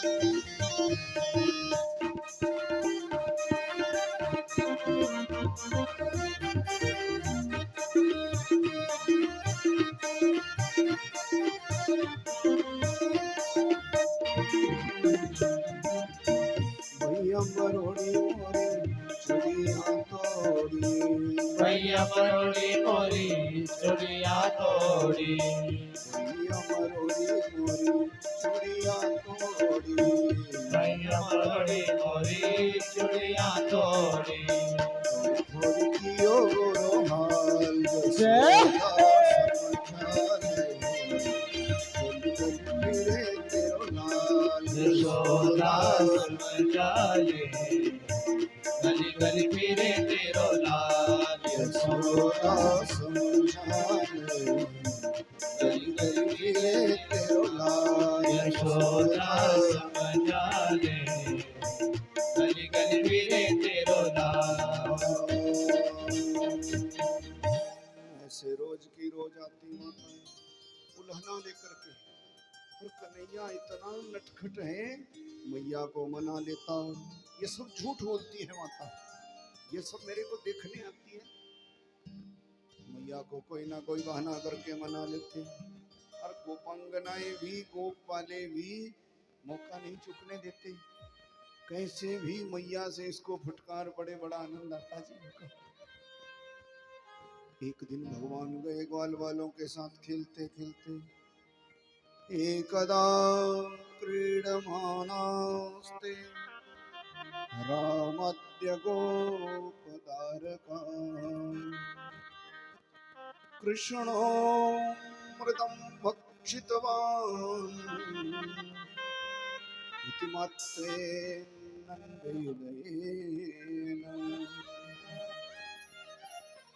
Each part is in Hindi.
भैया मरोड़ी मोरी चुड़िया तोड़ी, भैया मरोड़ी मोरी चुड़िया तोड़ी, भैया मरोड़ी मोरी चुड़िया तोड़ी। थोड़ी कियो रोहाल यशोदा समझाले, गली गली फिरे तेरो लाल। यशोदा समझाले, गली गली फिरे तेरो लाल। यशोदा समझाले, गली गली फिरे तेरो लाल। ऐसे रोज की रोज आती माताएं उल्हना लेकर के, और कन्हैया इतना नटखट है, मैया को मना लेता हूँ। ये सब झूठ बोलती है माता, ये सब मेरे को देखने आती है। मैया को कोई ना कोई बहाना करके मना लेते हैं, और गोपांगनाएं भी, गोप वाले भी मौका नहीं चुकने देते। कैसे भी मैया से इसको फुटकार पड़े, बड़ा आनंद आता जी इनको। एक दिन भगवान गए ग्वाल वालों के साथ खेलते खेलते, एकदा क्रीडमानास्ते रामद्य गोपदारका, कृष्णो मृतं भक्षितवान् इति मत्तेन नन्देन।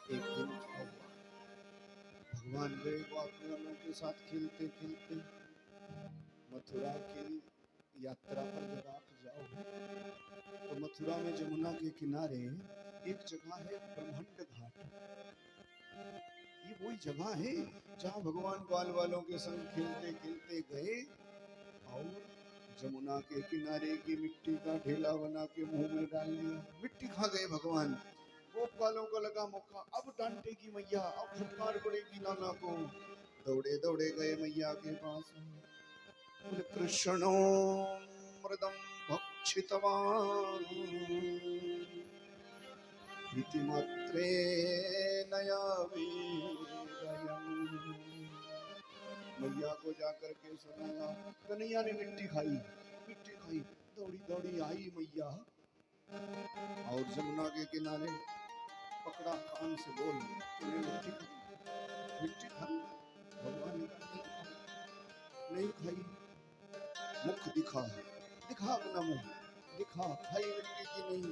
एक दिन भगवान गए वालों के साथ खेलते खेलते, मथुरा की यात्रा पर जब आप जाओ तो मथुरा में जमुना के किनारे एक जगह है ब्रह्मंड घाट। ये वही जगह है जहाँ भगवान ग्वाल वालों के संग खेलते खेलते गए और जमुना के किनारे की मिट्टी का ढेला बना के मुंह में डाल दिया, मिट्टी खा गए भगवान। गोप वालों को लगा मौका, अब डांटेगी मैया, अब फटकार पड़ेगी लाला को। दौड़े दौड़े गए मैया के पास, कृष्णो मृदं भक्षितवान् इति मत्रेण यावेदयम्। मैया को जाकर के सुनाया, कन्हैया ने मिट्टी खाई, मिट्टी खाई। दौड़ी दौड़ी आई मैया और जमुना के किनारे पकड़ा, कान से बोल, तूने मिट्टी खाई? मिट्टी खाई? भगवान ने कहा नहीं खाई। मुख दिखा, दिखा अपना मुंह, दिखा खाई मिट्टी की नहीं।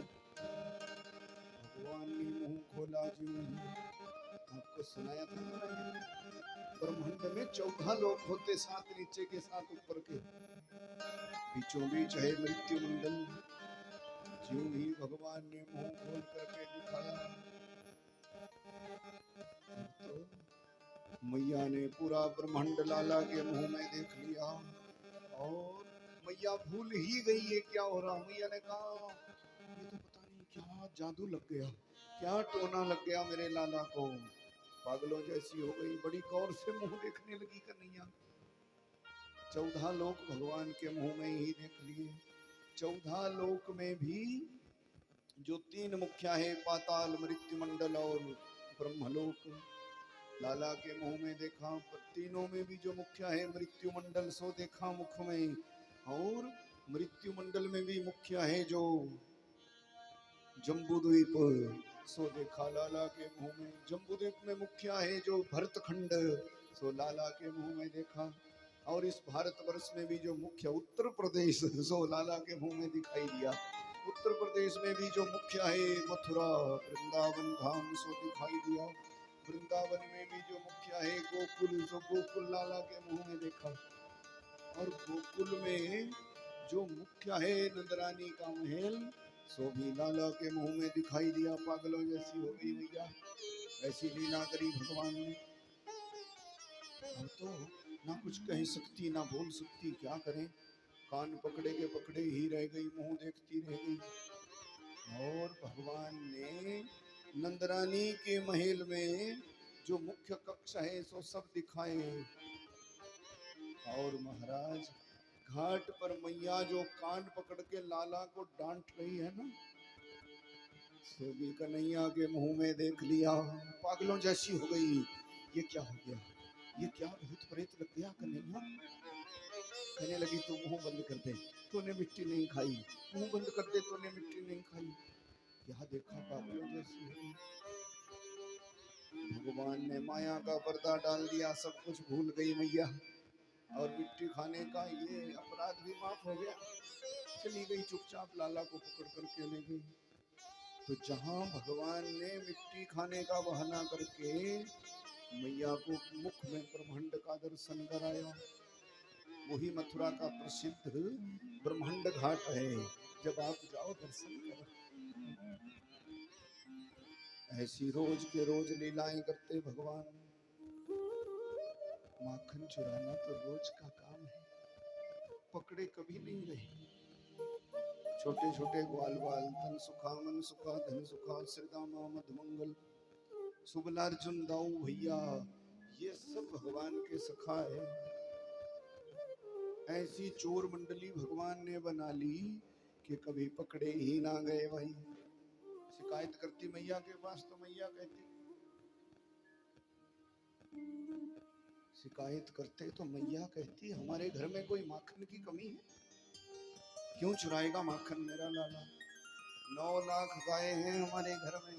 भगवान ने मुंह खोला जी, आपको सुनाया था ब्रह्मांड में 14 लोक होते, 7 नीचे के 7 ऊपर के, बीचों बीच है मृत्यु मंडल। ज्यों ही भगवान ने मुंह खोल करके दिखाया तो मैया ने पूरा ब्रह्मांड लाला के मुंह में देख लिया, और मैया भूल ही गई है क्या हो रहा। मैया ने कहा ये तो पता नहीं क्या जादू लग गया, क्या टोना लग गया मेरे लाला को, पागलों जैसी हो गई। बड़ी गौर से मुंह देखने लगी कन्हैया। 14 लोक भगवान के मुंह में ही देख लिए। 14 लोक में भी जो 3 मुख्या है, पाताल, मृत्यु मंडल और ब्रह्मलोक, लाला के मुंह में देखा। तीनों में भी जो मुख्य है मृत्यु मंडल, सो देखा मुख में, और मृत्यु मंडल में भी मुख्य है जो जम्बूद्वीप, सो देखा लाला के मुंह में। जम्बूद्वीप में मुख्य है जो भरतखंड, सो लाला के मुंह में देखा। और इस भारतवर्ष में भी जो मुख्य उत्तर प्रदेश, सो लाला के मुंह में दिखाई दिया। उत्तर प्रदेश में भी जो मुख्य है मथुरा, वृंदावन धाम, सो दिखाई दिया। वृंदावन में भी जो मुख्य है गोकुल, सो गोकुल लाला के मुंह में देखा। और गोकुल में जो मुख्य है नंदरानी का महल, सो भी लाला के मुंह में दिखाई दिया। पागलों जैसी हो गई मैया, ऐसी लीला करी भगवान ने। हम तो ना कुछ कह सकती ना बोल सकती, क्या करें। कान पकड़े के पकड़े ही रह गई, मुंह देखती रह गई। और भगवान ने नंदरानी के महल में जो मुख्य कक्ष है सो सब दिखाए। और महाराज घाट पर मैया जो कान पकड़ के लाला को डांट रही है ना, सो भी कन्हैया के मुंह में देख लिया, पागलों जैसी हो गई। ये क्या हो गया, ये क्या भूत प्रेत लग गया कन्हैया। कहने लगी तू मुंह बंद कर दे, तूने मिट्टी नहीं खाई, मुंह बंद कर दे, तूने मिट्टी नहीं खाई। क्या देखा, पागलों जैसी हो गई। भगवान ने माया का पर्दा डाल दिया, सब कुछ भूल गई मैया, और मिट्टी खाने का ये अपराध भी माफ हो गया। चली गई चुपचाप, लाला को पकड़ करके ले गई। तो जहां भगवान ने मिट्टी खाने का बहाना करके मैया को मुख में ब्रह्मांड का दर्शन कराया, वही मथुरा का प्रसिद्ध ब्रह्मांड घाट है। जब आप जाओ दर्शन करो। ऐसी रोज के रोज लीलाएं करते भगवान। माखन चुराना तो रोज का काम है, पकड़े कभी नहीं गए। छोटे छोटे ग्वाल बाल, तन सुखा मन सुखा धन सुखा, श्रीदामा मधुमंगल, सुबलार्जुन दाऊ भैया, ये सब भगवान के सखा है। ऐसी चोर मंडली भगवान ने बना ली कि कभी पकड़े ही ना गए भाई। शिकायत करती मैया के पास तो मैया कहती, शिकायत करते तो मैया कहती हमारे घर में कोई माखन की कमी है, क्यों चुराएगा माखन मेरा लाला। 9 लाख गाय हैं हमारे घर में।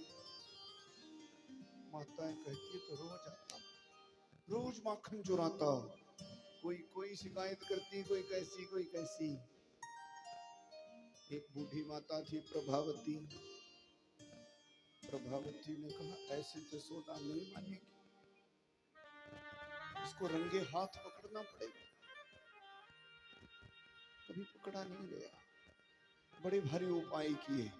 माताएं कहती तो रोज आता, रोज माखन चुराता। कोई शिकायत करती, कोई कैसी कोई कैसी। एक बूढ़ी माता थी प्रभावती। प्रभावती ने कहा ऐसे जसोदा नहीं मानेगी, इसको रंगे हाथ पकड़ना पड़ेगा। कभी पकड़ा नहीं गया, बड़े भारी उपाय किए।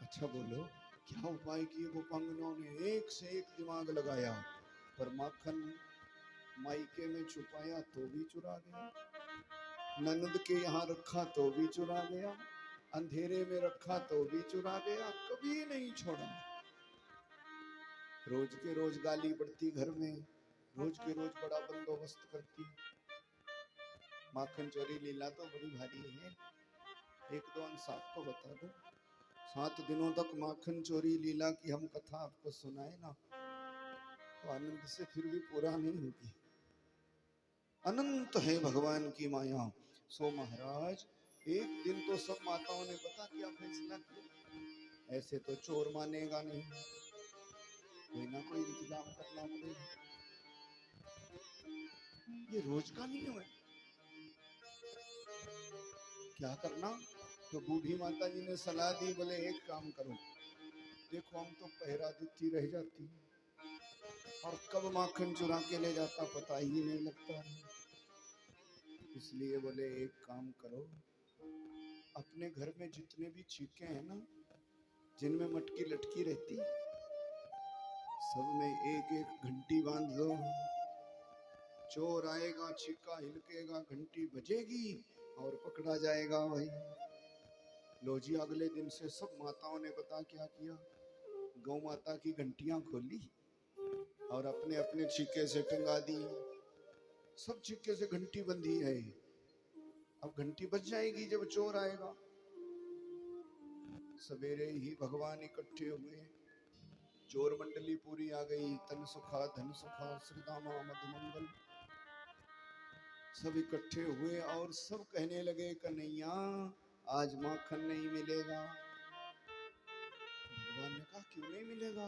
अच्छा बोलो क्या उपाय किए गोपांगनों ने, एक से एक दिमाग लगाया, पर माखन मायके में छुपाया तो भी चुरा गया, ननद के यहाँ रखा तो भी चुरा गया, अंधेरे में रखा तो भी चुरा गया, कभी नहीं छोड़ा। रोज के रोज गाली पड़ती घर में, रोज के रोज बड़ा बंदोबस्त करती। माखन चोरी लीला तो बड़ी भारी है, एक दो अंश आपको बता दो। 7 दिनों तक माखन चोरी लीला की हम कथा आपको सुनाए ना, तो आनंद से फिर भी पूरा नहीं होगी। अनंत है भगवान की माया। सो महाराज एक दिन तो सब माताओं ने पता क्या फैसला किया, ऐसे तो चोर मानेगा नहीं, कोई ना कोई इंतजाम करना पड़ेगा। ये रोज का नियम है, क्या करना। तो बूढ़ी माता जी ने सलाह दी, बोले एक काम करो, देखो हम तो पहरा देती रह जाती और कब माखन चुरा के ले जाता पता ही नहीं लगता है। इसलिए बोले एक काम करो, अपने घर में जितने भी चीके हैं ना, जिनमें मटकी लटकी रहती, सब में एक एक घंटी बांध दो। चोर आएगा, छिक्का हिलकेगा, घंटी बजेगी और पकड़ा जाएगा भाई। लो जी, अगले दिन से सब माताओं ने पता क्या किया, गौ माता की घंटियां खोली और अपने अपने छिक्के से टंगा दी। सब छिक्के से घंटी बंधी है, अब घंटी बज जाएगी जब चोर आएगा। सवेरे ही भगवान इकट्ठे हुए, चोर मंडली पूरी आ गई। तन सुखा धन सुखा, श्रीदामा मधुमंगल, सब इकट्ठे हुए और सब कहने लगे कन्हैया आज माखन नहीं मिलेगा। भगवान ने कहा क्यों नहीं मिलेगा।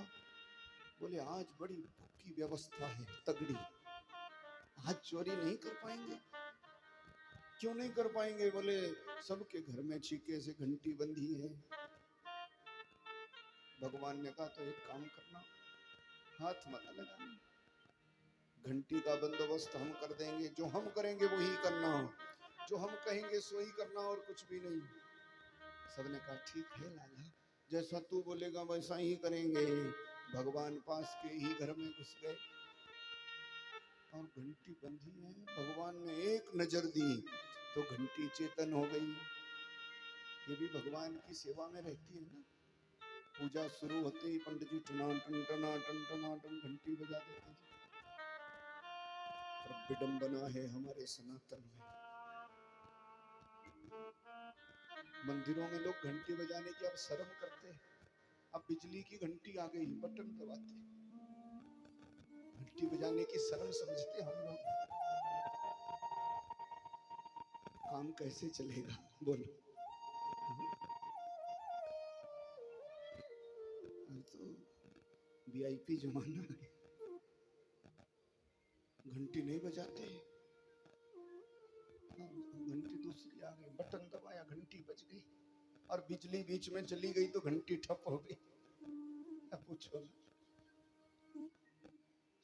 बोले आज बड़ी पक्की व्यवस्था है, तगड़ी, आज चोरी नहीं कर पाएंगे। क्यों नहीं कर पाएंगे। बोले सबके घर में छीके से घंटी बंधी है। भगवान ने कहा तो एक काम करना, हाथ मत लगाना, घंटी का बंदोबस्त हम कर देंगे, जो हम करेंगे वही करना, जो हम कहेंगे सो ही करना और कुछ भी नहीं। सबने कहा ठीक है लाला, जैसा तू बोलेगा वैसा ही करेंगे। भगवान पास के ही घर में घुस गए। और घंटी बंधी है। भगवान ने एक नजर दी तो घंटी चेतन हो गई। ये भी भगवान की सेवा में रहती है ना। पूजा शुरू होते ही पंडित जी टना टन टना टन टना टन घंटी बजा देते हैं। पर विडंबना है हमारे सनातन में, मंदिरों में लोग घंटी बजाने की अब शर्म करते हैं। अब बिजली की घंटी आ गई, बटन दबाते, घंटी बजाने की शर्म समझते हम लोग। काम कैसे चलेगा बोलो। तो वीआईपी जमाना है, घंटी नहीं बजाते। घंटी दूसरी आ गई, बटन दबाया घंटी बज गई, और बिजली बीच में चली गई तो घंटी ठप हो गई। अब पूछो,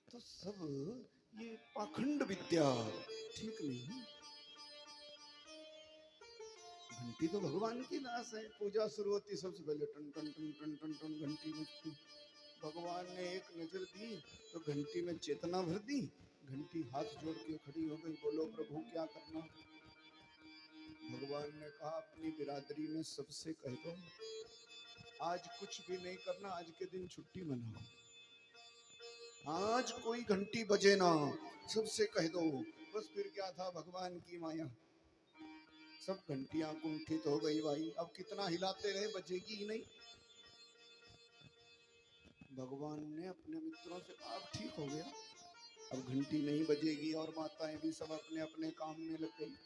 तो सब ये पाखंड विद्या ठीक नहीं। घंटी तो भगवान की दास है। पूजा शुरू होती सबसे पहले टन टन टन टन टन टन घंटी बजती। भगवान ने एक नजर दी तो घंटी में चेतना भर दी। घंटी हाथ जोड़ के खड़ी हो गई, बोलो प्रभु क्या करना। भगवान ने कहा अपनी बिरादरी में सबसे कह दो आज कुछ भी नहीं करना, आज के दिन छुट्टी मनाओ, आज कोई घंटी बजे ना, सबसे कह दो। बस फिर क्या था, भगवान की माया, सब घंटियां कुंठित हो गई। भाई अब कितना हिलाते रहे, बजेगी ही नहीं। भगवान ने अपने मित्रों से कहा अब ठीक हो गया, अब घंटी नहीं बजेगी। और माताएं भी सब अपने अपने काम में लग गई।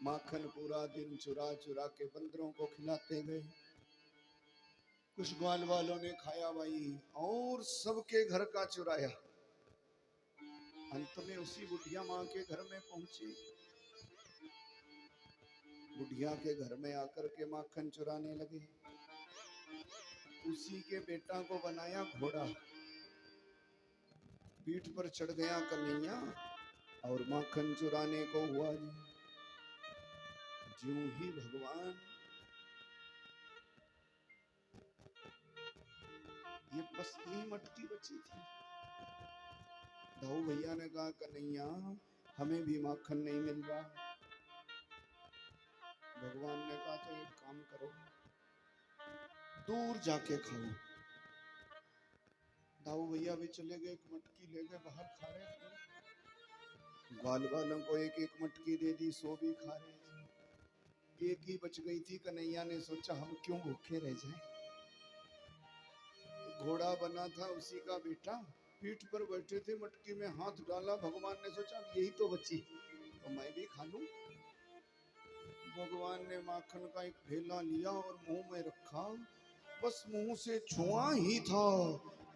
माखन पूरा दिन चुरा चुरा के बंदरों को खिलाते गए। कुछ ग्वाल वालों ने खाया भाई, और सबके घर का चुराया। अंत में उसी बुढ़िया माँ के घर में पहुंचे। बुढ़िया के घर में आकर के माखन चुराने लगे। उसी के बेटा को बनाया घोड़ा, पीठ पर चढ़ गया कन्हैया, और माखन चुराने को हुआ। ज्यों ही भगवान, ये बस यही मटकी बची थी। दाऊ भैया ने कहा कन्हैया हमें भी माखन नहीं मिल रहा। भगवान ने कहा तो एक काम करो, दूर जाके खाओ। दाऊ भैया भी चले गए, एक मटकी ले गए, बाहर खा रहे थे। ग्वाल वालों को एक एक मटकी दे दी, सो भी खा रहे थे। एक ही बच गई थी। कन्हैया ने सोचा हम क्यों भूखे रह जाएं। तो घोड़ा बना था उसी का बेटा, पीठ पर बैठे थे, मटकी में हाथ डाला। भगवान ने सोचा यही तो बची तो मैं भी खा लूं। भगवान ने माखन का एक ढेला लिया और मुंह में रखा। बस मुंह से छुआ ही था,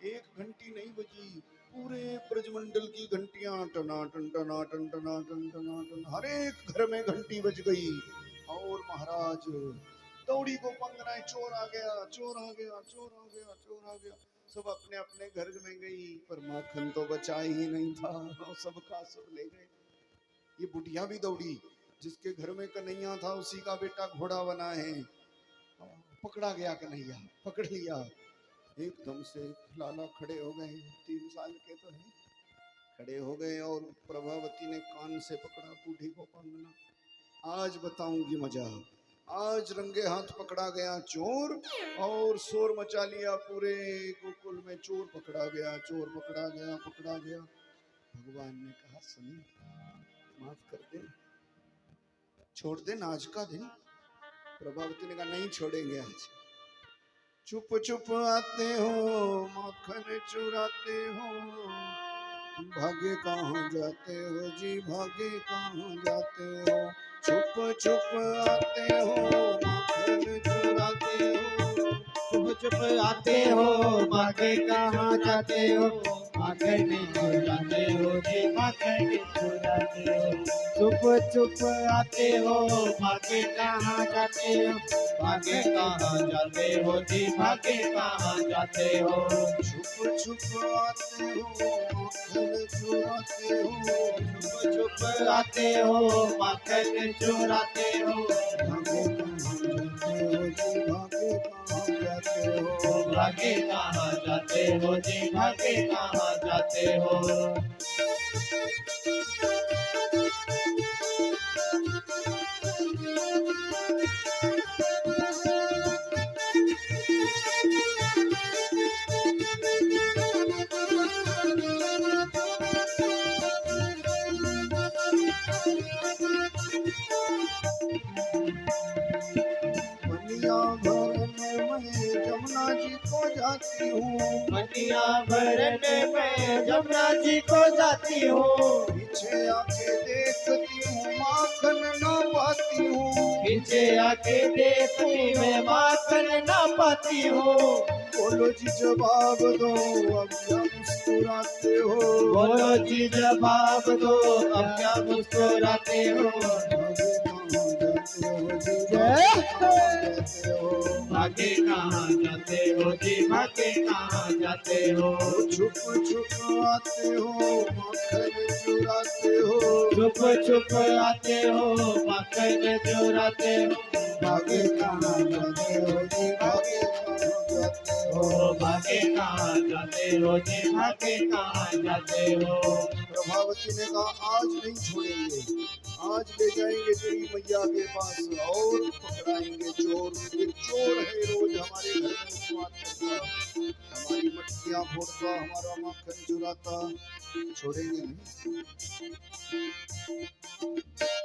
एक घंटी नहीं बजी, पूरे ब्रजमंडल की घंटियां टना टन टना टन टना टन टना टन, हर एक घर में घंटी बज गई। और महाराज दौड़ी को पंगना, चोर आ गया, चोर आ गया, चोर आ गया, चोर आ गया। सब अपने अपने घर में गई, पर माखन तो बचा ही नहीं था, सबका सब ले गए। ये बुढ़िया भी दौड़ी, जिसके घर में कन्हैया था उसी का बेटा घोड़ा बना है। पकड़ा गया कन्हैया, पकड़ लिया। एकदम से लाला खड़े हो गए, 3 साल के तो हैं, खड़े हो गए। और प्रभावती ने कान से पकड़ा बूढ़ी को पंगना। आज बताऊंगी मजा, आज रंगे हाथ पकड़ा गया चोर, और शोर मचा लिया पूरे गोकुल में, चोर पकड़ा गया, चोर पकड़ा गया, पकड़ा गया। भगवान ने कहा सुनी, माफ कर दे, छोड़ देना आज का दिन। प्रभावती ने कहा नहीं छोड़ेंगे आज। चुप चुप आते हो, माखन चुराते हो, भागे कहाँ जाते हो जी, भागे कहाँ जाते हो। चुप चुप आते हो, माखन चुराते हो, चुप चुप आते हो, भागे कहाँ जाते हो, माखन चुराते हो जी, माखन चुराते हो। चुप चुप आते हो, भागे कहाँ जाते हो, भागे कहाँ जाते हो जी, भागे कहाँ जाते हो। छुप छुप आते हो, माखन चुराते हो, चुप चुप आते हो, माखन चुराते हो, भागे कहाँ भागे कहाँ जाते हो जी, भागे कहाँ जाते हो। मनिया भरने में जमुना जी को जाती हूँ, मनिया भरने में जमुना जी को जाती हूँ। पीछे आके देखती हूँ माखन ना पाती हूँ। पीछे आके देखती मैं माखन ना पाती हूँ। बोलो जी जवाब दो अब क्या मुस्कुराते हो। बोलो जी जवाब दो अब क्या मुस्कुराते हो। भागे कहाँ जाते हो जी, भागे कहाँ जाते हो। छुप छुप आते हो माखन चुराते हो। छुप छुप आते हो माखन चुराते हो। भागे कहाँ जाते हो जी, भागे कहाँ जाते हो। भागे कहाँ जाते हो जी, भागे कहाँ जाते हो। प्रभावती ने कहा आज नहीं छोड़ेंगे, आज ले जाएंगे तेरी मैया के पास और पकड़ाएंगे चोर। ये चोर है रोज हमारे घर में उत्पात करता, हमारी मटकियां फोड़ता, हमारा माखन चुराता, छोड़ेंगे नहीं।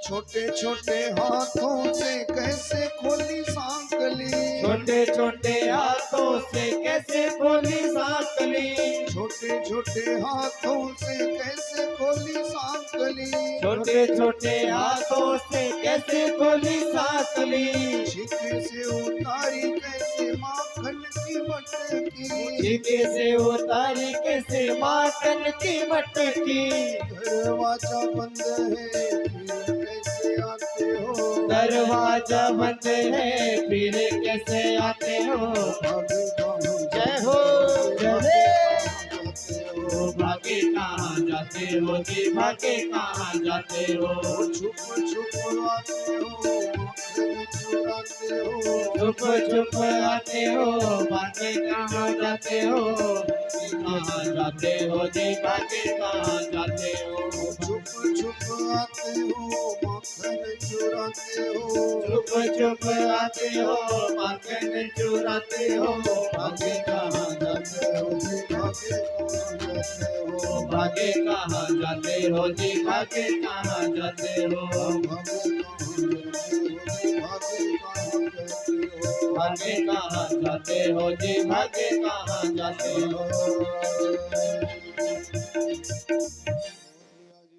छोटे छोटे हाथों से कैसे खोली सांकली। छोटे छोटे हाथों से कैसे खोली सांकली। छोटे छोटे हाथों से कैसे खोली सांकली। छोटे छोटे हाथों से कैसे खोली सांकली। छिके से उतारी कैसे माखन की मटकी। छिके से उतारी कैसे माखन की मटकी। दरवाजा बंद है फिर कैसे आते हो। दरवाजा बंद है फिर कैसे आते हो। भागे कहाँ जय हो जय हो। भागे कहाँ जाते हो जी, भागे कहाँ जाते हो। छुप छुप आते हो माखन चुराते हो। छुप छुप आते हो भागे कहाँ जाते हो। कहाँ जाते हो जी, भागे कहाँ जाते हो। छुप छुप आते हो माखन चुराते हो। छुप छुप आते हो माखन चुराते हो। भागे कहाँ जाते हो जी, भागे कहाँ जाते हो जी, भागे कहाँ जाते हो। भागे कहाँ जाते हो जी, भागे कहाँ जाते हो।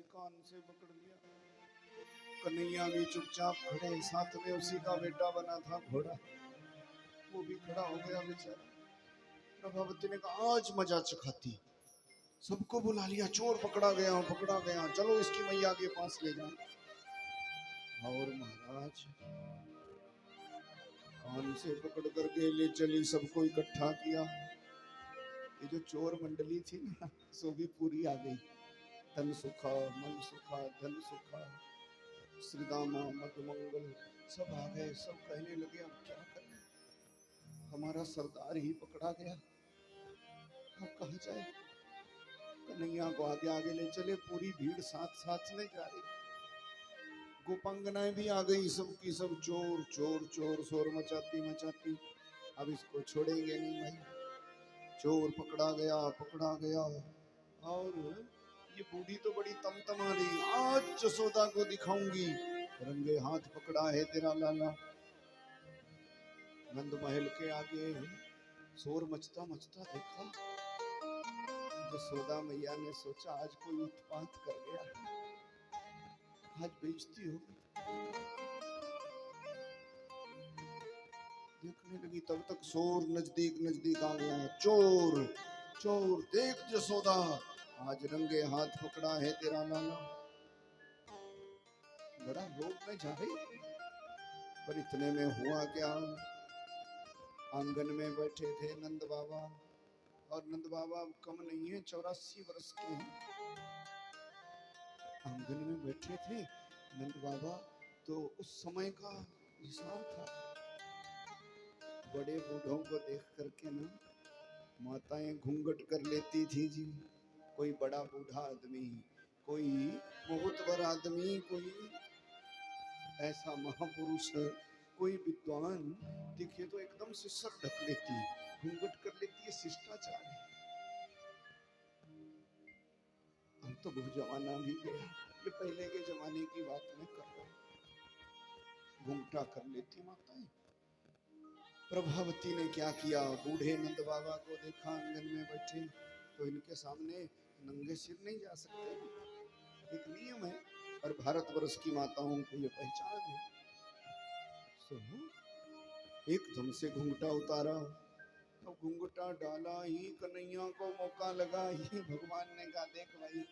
कान से पकड़ लिया। कन्हैया भी चुपचाप खड़े, साथ में उसी का बेटा बना था घोड़ा, वो भी खड़ा हो गया बेचारा। प्रभावती ने कहा आज मजा चखाती, सबको बुला लिया, चोर पकड़ा गया, चलो इसकी मैया के पास ले जाए। और महाराज कान से पकड़ करके ले चली, सबको इकट्ठा किया। ये जो चोर मंडली थी ना, सो भी पूरी आ गई। तन सुखा मन सुखा धन सुखा श्रीदामा मधुमंगल सब आ गए। सब कहने लगे अब क्या करें, हमारा सरदार ही पकड़ा गया, अब कहाँ जाए। कन्हैया को आगे आगे ले चले, पूरी भीड़ साथ साथ में जा रही। गोपांगनाएं भी आ गई, सब की सब चोर चोर चोर शोर मचाती मचाती। अब इसको छोड़ेंगे नहीं भाई, चोर पकड़ा गया। और ये बूढ़ी तो बड़ी तमतमा रही, आज जसोदा को दिखाऊंगी, रंगे हाथ पकड़ा है तेरा लाला। नंद महल के आगे शोर मचता मचता देखा, जसोदा मैया ने सोचा आज कोई उत्पात कर गया, आज बेइज्जती होगी। देखने लगी, तब तक शोर नजदीक आ गया। चोर चोर देख जसोदा, आज रंगे हाथ पकड़ा है तेरा लाला। बड़ा रोक में जा रही, पर इतने में हुआ क्या, आंगन में बैठे थे नंद बाबा, और नंद बाबा कम नहीं है, 84 वर्ष के हैं। आंगन में बैठे थे नंद बाबा, तो उस समय का हिसाब था बड़े बूढ़ों को देख करके ना माताएं घूंघट कर लेती थी जी। कोई बड़ा बूढ़ा आदमी, कोई बहुत बड़ा आदमी, कोई ऐसा महापुरुष, कोई विद्वान दिखे तो एकदम से सर ढक लेती है, घूंघट कर लेती है, शिष्टाचार है। हम तो वो जमाना भी गया, ये पहले के जमाने की बात मैं कर रहा हूँ। घूंघटा कर लेती माताएं। प्रभावती ने क्या किया, बूढ़े नंद बाबा को देखा आंगन में बैठे, तो इनके सामने नंगे सिर नहीं जा सकते, एक नियम है और भारतवर्ष की माताओं को ये पहचान है। सुनो, एकदम से घूंघटा उतारा, तो घूंघटा डाला ही कन्हैया को मौका लगा ही भगवान ने कहा देख भाई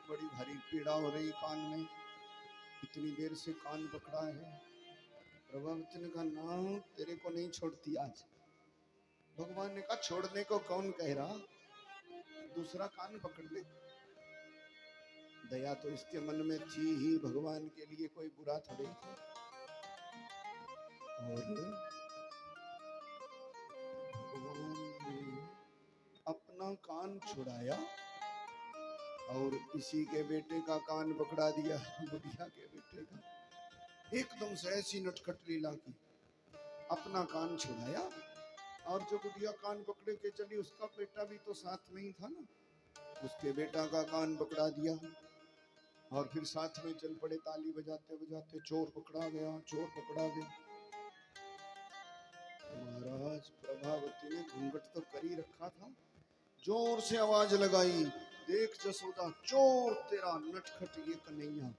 बड़ी भारी पीड़ा हो रही कान में, इतनी देर से कान पकड़ा है। प्रभावती ने कहा ना तेरे को नहीं छोड़ती आज। भगवान ने कहा छोड़ने को कौन कह रहा, दूसरा कान पकड़ ले। दया तो इसके मन में थी ही, भगवान के लिए कोई बुरा थोड़ी था। और भगवान ने अपना कान छुड़ाया और इसी के बेटे का कान पकड़ा दिया, बुढ़िया के बेटे का। एकदम से ऐसी नटखट लीला की, अपना कान छुड़ाया और जो बुढ़िया कान पकड़े के चली उसका बेटा भी तो साथ में ही था ना, उसके बेटा का कान पकड़ा दिया और फिर साथ में चल पड़े ताली बजाते बजाते, चोर पकड़ा गया, चोर पकड़ा गया। महाराज प्रभावती ने घूंघट तो कर ही रखा था, जोर से आवाज लगाई, देख जसोदा चोर तेरा नटखट ये कन्हैया,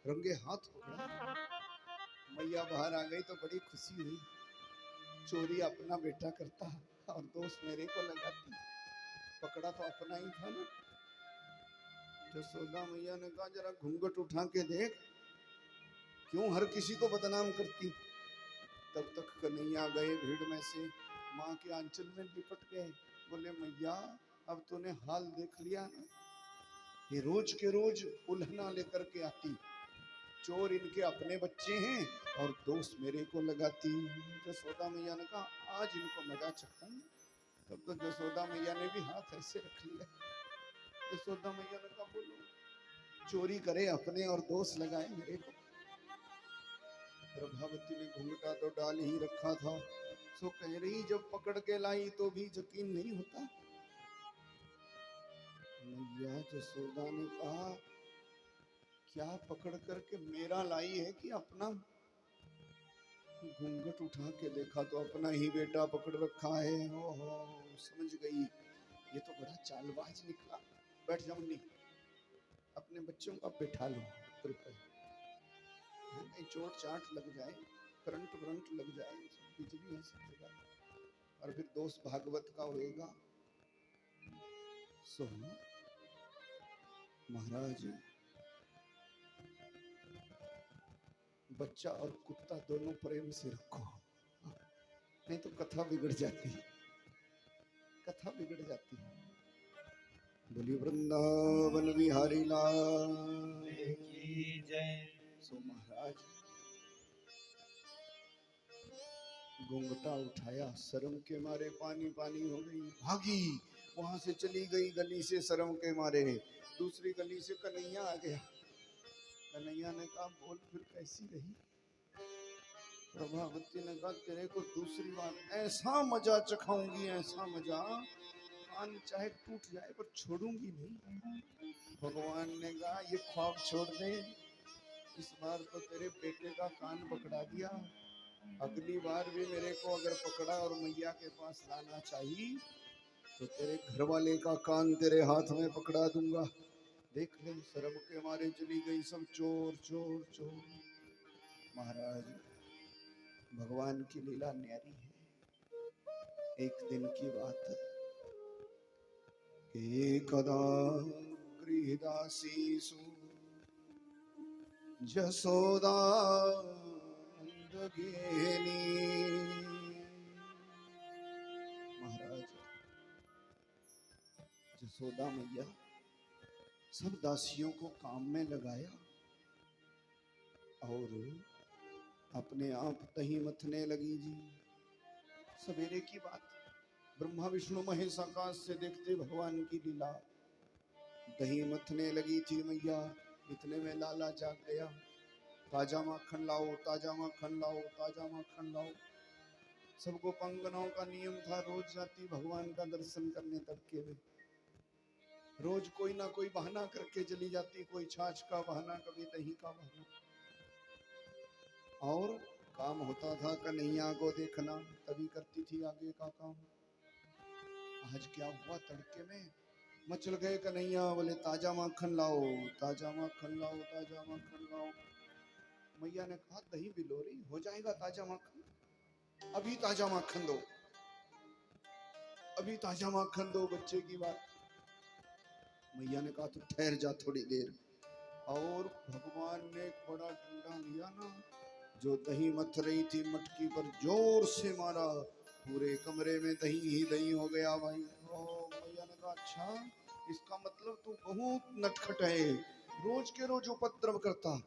रंगे हाथ पकड़ा। मैया बाहर आ गई तो बड़ी खुशी हुई, चोरी अपना बेटा करता और दोष मेरे को लगाती, पकड़ा तो अपना ही था ना। जसोदा मैया ने कहा जरा घूंघट उठा के देख, क्यों हर किसी को बदनाम करती। तब तक कन्हैया गए भीड़ में से, माँ के आंचल में लिपट गए, बोले मैया अब तूने हाल देख लिया ना, ये रोज के रोज उल्हना लेकर के आती, चोर इनके अपने बच्चे हैं और दोस्त मेरे को लगाती। जसोदा मैया ने कहा आज इनको मजा चखाऊंगी। तब तो जसोदा मैया ने भी हाथ ऐसे रख लिया। जसोदा मैया ने कहा बोलो, चोरी करे अपने और दोस्त लगाए मेरे को। प्रभावती ने घूंघटा तो डाल ही रखा था, सो कह रही जब पकड़ के लाई तो भी यकीन नहीं होता। मैया जसोदा ने कहा क्या पकड़ करके मेरा लाई है कि अपना। घूंघट उठा के देखा तो अपना ही बेटा पकड़ रखा है। ओहो समझ गई, ये तो बड़ा चालबाज निकला। बैठ जाओ मुन्नी, अपने बच्चों को बैठा लो कृपया, नहीं चोट चाट लग जाए, करंट वरंट लग जाए, बिजली है सब जगह, और फिर दोस्त भागवत का होएगा। सो महाराज बच्चा और कुत्ता दोनों प्रेम से रखो, नहीं तो कथा बिगड़ जाती है, कथा बिगड़ जाती है। बोली वृंदावन बिहारी लाल की जय। सो महाराज घूंघटा उठाया, शर्म के मारे पानी पानी हो गई, भागी, वहां से चली गई गली से शर्म के मारे, दूसरी गली से कन्हैया आ गया। कन्हैया ने कहा बोल फिर कैसी रही। प्रभावती ने कहा तेरे को दूसरी बार ऐसा मजा चखाऊंगी, ऐसा मजा, कान चाहे टूट जाए पर छोड़ूंगी नहीं। भगवान ने कहा ये ख्वाब छोड़ दे, इस बार तो तेरे बेटे का कान पकड़ा दिया, अगली बार भी मेरे को अगर पकड़ा और मैया के पास लाना चाहिए तो तेरे घर वाले का कान तेरे हाथ में पकड़ा दूंगा। देख ले शर्म के मारे चली गई सब चोर चोर चोर। महाराज भगवान की लीला न्यारी है। एक दिन की बात, एकदा गृहदासीसु जसोदा नंदगेनी। महाराज जसोदा मैया सब दासियों को काम में लगाया और अपने आप दही मथने लगी जी। सवेरे की बात, ब्रह्मा विष्णु महेश आकाश से देखते भगवान की लीला। दही मथने लगी थी मैया, इतने में लाला जाग गया। ताजा माखन लाओ, ताजा माखन लाओ, ताजा माखन लाओ। सबको पंगनों का नियम था, रोज जाती भगवान का दर्शन करने तड़के में। रोज कोई ना कोई बहाना करके चली जाती, कोई छाछ का बहाना, कभी दही का बहाना। और काम होता था कन्हैया को देखना, तभी करती थी आगे का काम। आज क्या हुआ, तड़के में मचल गए कन्हैया, बोले ताजा माखन लाओ, ताजा माखन लाओ, ताजा माखन लाओ। मैया ने कहा दही बिलोरी हो जाएगा ताजा माखन, अभी ताजा माखन दो, अभी ताजा माखन दो, बच्चे की बात। मैया ने कहा तो ठहर जा थोड़ी देर। और भगवान ने एक बड़ा डंडा लिया ना, जो दही मथ रही थी मटकी पर जोर से मारा, पूरे कमरे में दही ही दही हो गया भाई। ओ मैया ने कहा अच्छा, इसका मतलब तू बहुत नटखट है, रोज के रोज उपद्रव करता,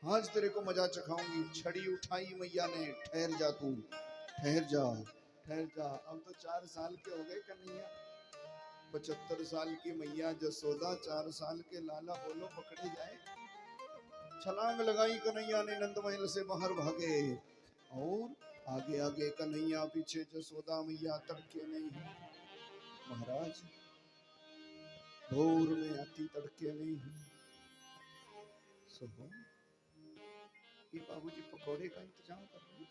आज तेरे को मजा चखाऊंगी। छड़ी उठाई मैया ने, ठहर जा तू, ठहर जा, ठहर जा। अब तो 4 साल के हो गए कन्हैया, 75 साल की मैया जसोदा, 4 साल के लाला, बोलो पकड़े जाए। छलांग लगाई कन्हैया ने, नंद महल से बाहर भागे। और आगे आगे कन्हैया, पीछे जसोदा मैया, तड़के में ही महाराज, भोर में आती तड़के में ही। सुनो ये बाबूजी पकौड़े का इंतजाम कर रहे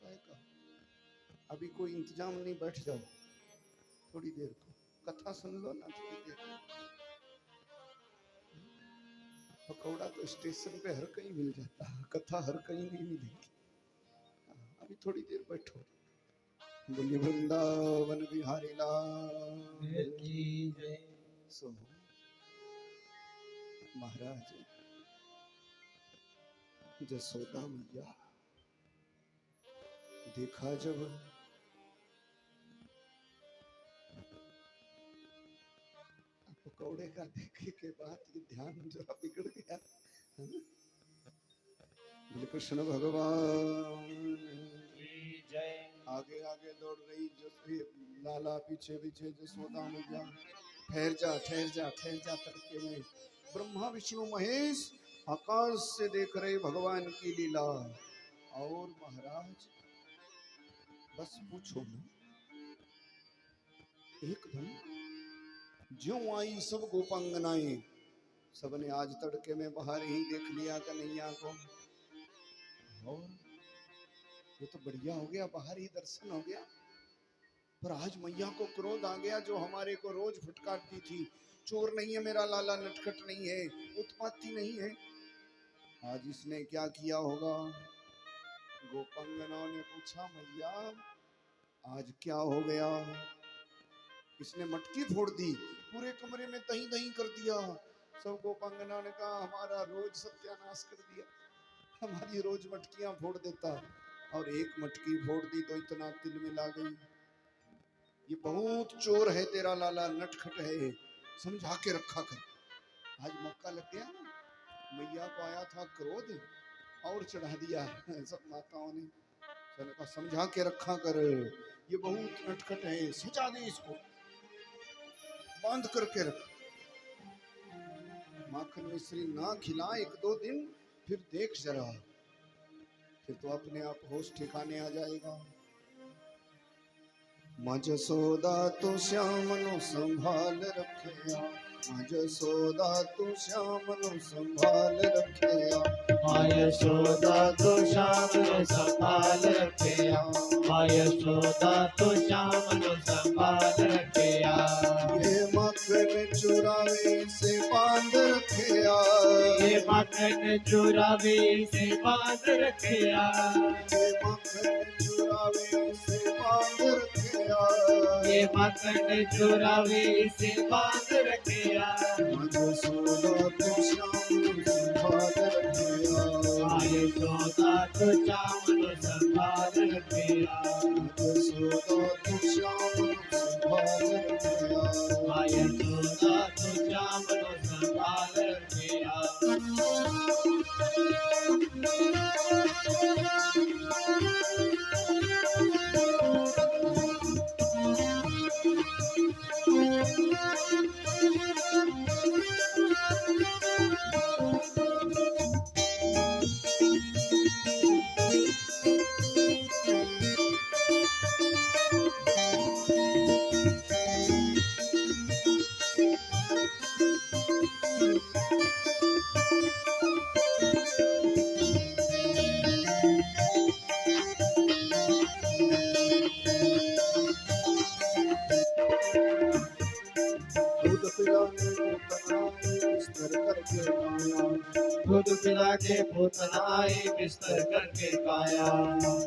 हैं का? अभी कोई इंतजाम नहीं, बैठ जाओ थोड़ी देर को, कथा सुन लो ना थोड़ी देर। पकौड़ा तो स्टेशन पे हर कहीं मिल जाता है, कथा हर कहीं नहीं मिलेगी। अभी थोड़ी देर बैठो। बोलिए वृंदावन बिहारी लाल की जय। सुनो महाराज, जसोदा मैया देखा जब पकौड़े का देखे के बाद ये ध्यान जरा बिगड़ गया। कृष्ण भगवान जय। आगे आगे दौड़ रही लाला, पीछे पीछे जसोदा मैया। ठहर जा, ठहर जा, ठहर जा, तड़के में ब्रह्मा विष्णु महेश आकाश से देख रहे भगवान की लीला। और महाराज बस पूछो ना, एकदम ज्यों आई सब गोपांगनाएं, सबने आज तड़के में बाहर ही देख लिया कन्हैया को। और ये तो बढ़िया हो गया, बाहर ही दर्शन हो गया। पर आज मैया को क्रोध आ गया, जो हमारे को रोज फटकारती थी, चोर नहीं है मेरा लाला, नटखट नहीं है, उत्पाती नहीं है। आज इसने क्या किया होगा? गोपांगनाओं ने पूछा मैया आज क्या हो गया? इसने मटकी फोड़ दी, पूरे कमरे में दही दही कर दिया। सब गोपांगनाओं ने कहा हमारा रोज सत्यानाश कर दिया, हमारी रोज मटकियां फोड़ देता, और एक मटकी फोड़ दी तो इतना तिल मिला गई। ये बहुत चोर है तेरा लाला, नटखट है, समझा के रखा कर। आज मौका लग गया ना, मैया को आया था क्रोध और चढ़ा दिया सब माताओं ने। चलो का समझा के रखा कर, ये बहुत नटखट है, सजा दे इसको, बांध करके रख। माखन मिश्री ना खिला 1-2 दिन, फिर देख जरा, फिर तो अपने आप होश ठिकाने आ जाएगा। मां जसोदा तो श्याम नु संभाल रखिया, मां जसोदा तो श्याम नु संभाल रखिया, मां यशोदा तो श्याम नु संभाल रखिया, मां यशोदा तो श्याम नु संभाल रखिया। ये माखन चुरावे से बांध रखिया, ये माखन चुरावे से बांध रखिया, ये माखन चुरावे से बांध रखिया, ये माखन चुरावे से बांध रखिया। मां जसोदा तो श्याम नु संभाल रखिया, मां यशोदा तो श्याम नु संभाल रखिया, जसोदा तो श्याम नु संभाल रखिया। मां यशोदा तो श्याम नु संभाल रखिया। दूध पिलाने पूतना आई बिस्तर करके काया,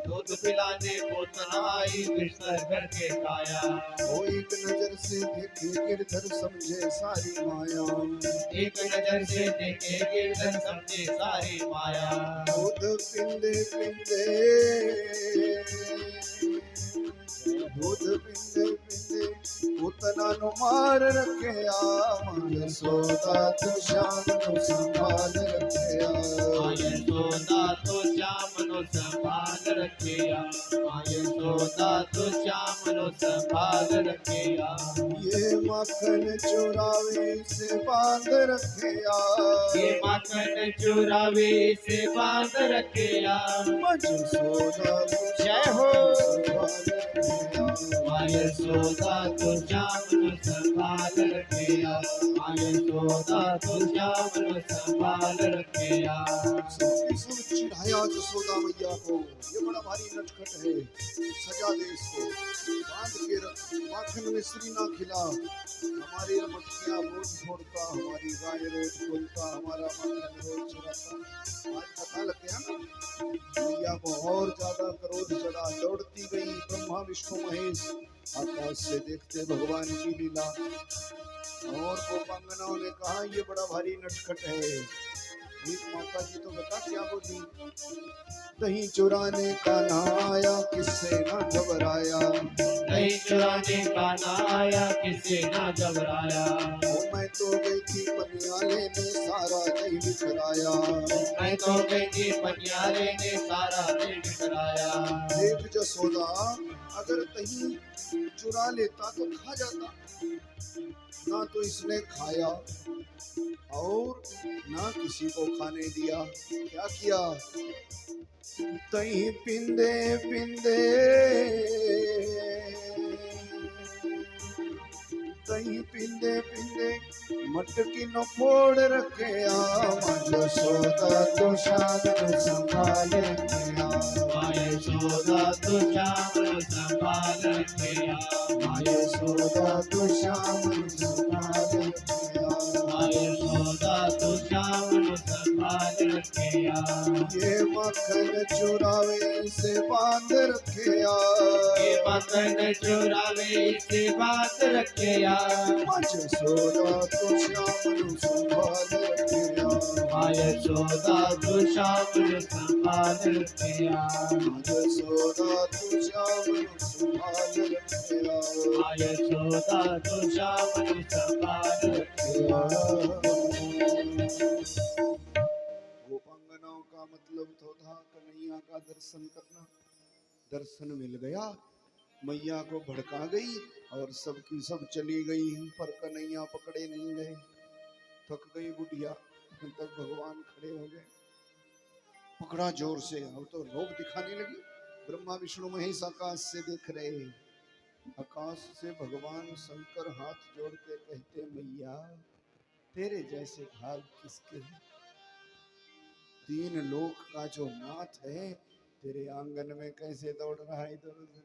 दूध पिलाने पूतना आई बिस्तर करके काया। ओ एक नजर से देखे गिरधर समझे सारी माया, एक नजर से देखे गिरधर समझे सारी माया। दूध पिंदे पिंदे, दूध पिंदे पिंदे पूतना नु मार रखया, मां सोदा तू श्याम नु संभाल रखया। यशोदा तो श्याम नो संभाल रखिया, यशोदा तो श्याम नो संभाल रखिया। ये माखन चुरावे से बांध रखया, ये माखन चुरावे से बांध रखिया। मज सोदा जय हो। संभाल यशोदा तो श्याम नो संभाल रखिया, यशोदा तो श्याम नो संभाल रखिया। सब चिढ़ाया जसोदा मैया को, ये बड़ा भारी नटखट है, सजा दे इसको, बांध के रख, माखन में श्री ना खिला। हमारी मटकियां रोज फोड़ता, हमारी गाय रोज खोलता, हमारा माखन रोज चुराता। आज पता लग गया ना, मैया को और ज्यादा क्रोध चढ़ा, दौड़ती गई ब्रह्मा विष्णु महेश आकाश से देखते भगवान की लीला। और गोपांगनाओं ने कहा ये बड़ा भारी नटखट है। एक माता जी तो बता क्या बोली, दही चुराने का ना आया किससे ना घबराया, दही चुराने का ना आया किसे ना घबराया। ओ मैं तो गई थी पनियाले ने सारा दही बिखराया, मैं तो गई थी पटियाले ने सारा दिल बिखराया। देख जसोदा अगर दही चुरा लेता तो खा जाता, ना तो इसने खाया और ना किसी को खाने दिया। क्या किया, दही पिंदे पिंदे, दही पिंदे पिंदे मटकी न फोड़ रखया, मां सोदा तो शान संभाल रखया। यशोदा तो श्याम संभाल रखिया, यशोदा तो श्याम संभाल रखया। यशोदा तो श्याम संभाल रखिया। ये मक्खन चुरावे से बांध रखया, ये मक्खन चुरावे से बात रखिया। यशोदा तो श्याम संभाल रखया। यशोदा तो श्याम संभाल रखिया। यशोदा तो श्याम संभाल रखया। यशोदा तो श्याम संभाल रखिया। गोपांगनाओं का मतलब तो था कन्हैया का दर्शन करना। दर्शन मिल गया, मैया को भड़का गई और सबकी सब चली गई, पर कन्हैया पकड़े नहीं गए। थक गई बुढ़िया, तब भगवान खड़े हो गए, पकड़ा जोर से, अब तो रोब दिखाने लगी। ब्रह्मा विष्णु महेश आकाश से देख रहे, आकाश से भगवान शंकर हाथ जोड़ के कहते, मैया तेरे जैसे भाग किसके हैं, तीन लोक का जो नाथ है तेरे आंगन में कैसे दौड़ रहा है इधर उधर।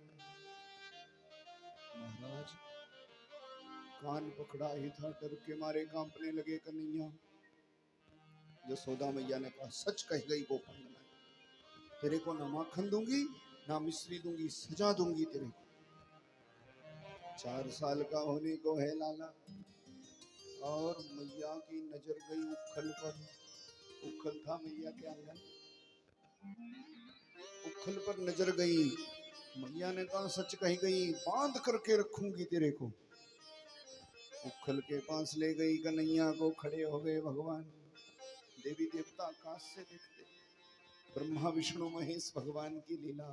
महाराज कान पकड़ा ही था, डर के मारे कांपने लगे कन्हैया। यशोदा मैया ने कहा, सच कह गई गोपांगना, तेरे को ना माखन दूंगी ना मिश्री दूंगी, सजा दूंगी तेरे को। 4 साल का होने को है लाला, और मैया की नजर गई उखल पर। उखल था मैया के आंगन, उखल पर नजर गई। मैया ने कहा, सच कही गई, बांध करके रखूंगी तेरे को। उखल के पास ले गई कन्हैया को, खड़े हो गए भगवान। देवी देवता आकाश से देखते, ब्रह्मा विष्णु महेश भगवान की लीला।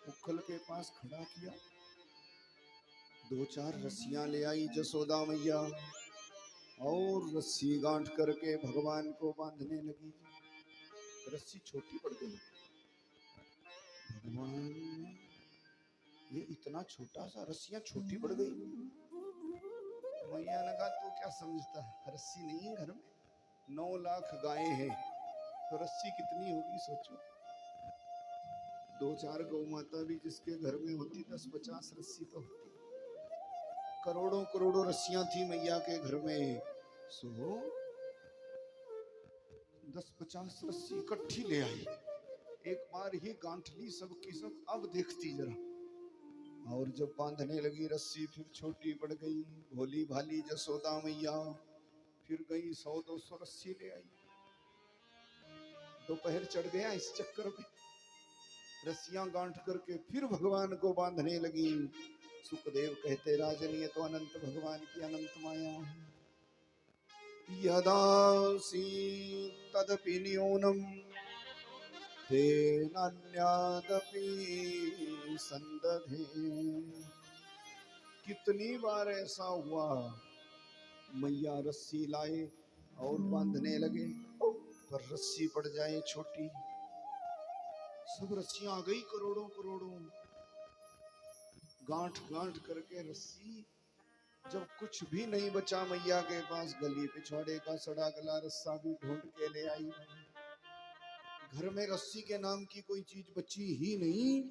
उखल के पास खड़ा किया, 2-4 रस्सियां ले आई जसोदा मैया और रस्सी गांठ करके भगवान को बांधने लगी। रस्सी छोटी पड़ गई। भगवान ये इतना छोटा सा, रस्सियां छोटी पड़ गई। मैया ने कहा, तू क्या समझता है, रस्सी नहीं है घर में, 9 लाख गायें हैं, तो रस्सी कितनी होगी सोचो। 2-4 गौ माता भी जिसके घर में होती, 10-50 रस्सी तो होती। करोड़ों करोड़ों रस्सियां थी मैया के घर में। सो 10-50 रस्सी इकट्ठी ले आई, एक बार ही गांठ ली सबकी सब। अब देखती जरा, और जब बांधने लगी रस्सी फिर छोटी पड़ गई। भोली भाली जसोदा मैया फिर गई 100-200 रस्सी ले आई। दोपहर चढ़ गया इस चक्कर में, रस्सियां गांठ करके फिर भगवान को बांधने लगी। सुखदेव कहते राजन ये तो अनंत भगवान की अनंत माया है। यदासी तदपि न्यूनम तेनान्यादपि संदधे। कितनी बार ऐसा हुआ, मैया रस्सी लाए और बांधने लगे पर रस्सी पड़ जाए छोटी। सब रस्सियां आ गई करोड़ों करोड़ों, गांठ गांठ करके रस्सी। जब कुछ भी नहीं बचा मैया के पास, गली पिछवाड़े का सड़ा गला रस्सा भी ढूंढ के ले आई। घर में रस्सी के नाम की कोई चीज बची ही नहीं।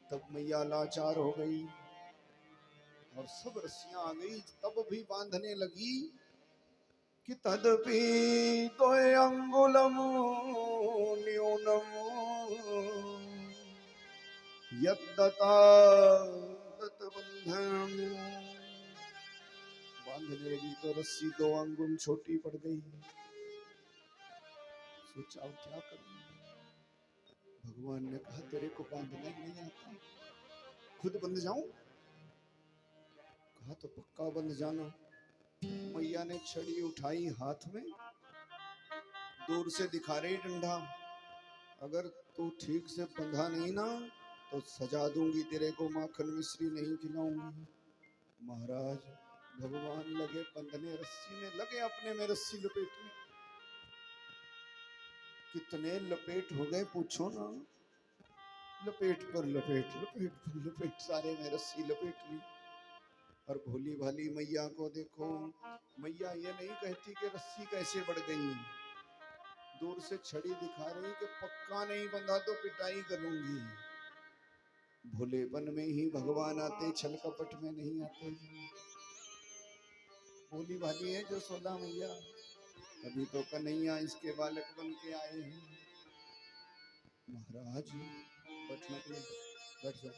तब मैया लाचार हो गई और सब रस्सियां आ गई, तब भी बांधने लगी कि तदपि तोय अंगुलम न्यूनम यद्दता तत्बंधनम। बांधने लगी तो रस्सी 2 अंगुल छोटी पड़ गई। सोचा अब क्या करूं। भगवान ने कहा तेरे को बांधना ही नहीं आता, खुद बंध जाऊं? कहा तो पक्का बंध जाना। मैया ने छड़ी उठाई हाथ में, दूर से दिखा रही डंडा, अगर तू ठीक से बंधा नहीं ना तो सजा दूंगी तेरे को, माखन मिश्री नहीं खिलाऊंगी। महाराज भगवान लगे बंधने, रस्सी में लगे अपने में रस्सी लपेटने। कितने लपेट हो गए पूछो ना, लपेट पर लपेट, लपेट पर लपेट, सारे में रस्सी लपेट ली। और भोली भाली मैया को देखो, मैया ये नहीं कहती कि रस्सी कैसे बढ़ गई, दूर से छड़ी दिखा रही कि पक्का नहीं बंधा तो पिटाई करूंगी। भोलेपन में ही भगवान आते, छल कपट में नहीं आते। भोली भाली है जो सोदा मैया, अभी तो कन्हैया इसके बालक बन के आए हैं। महाराज बैठना प्लीज, बैठ जाओ।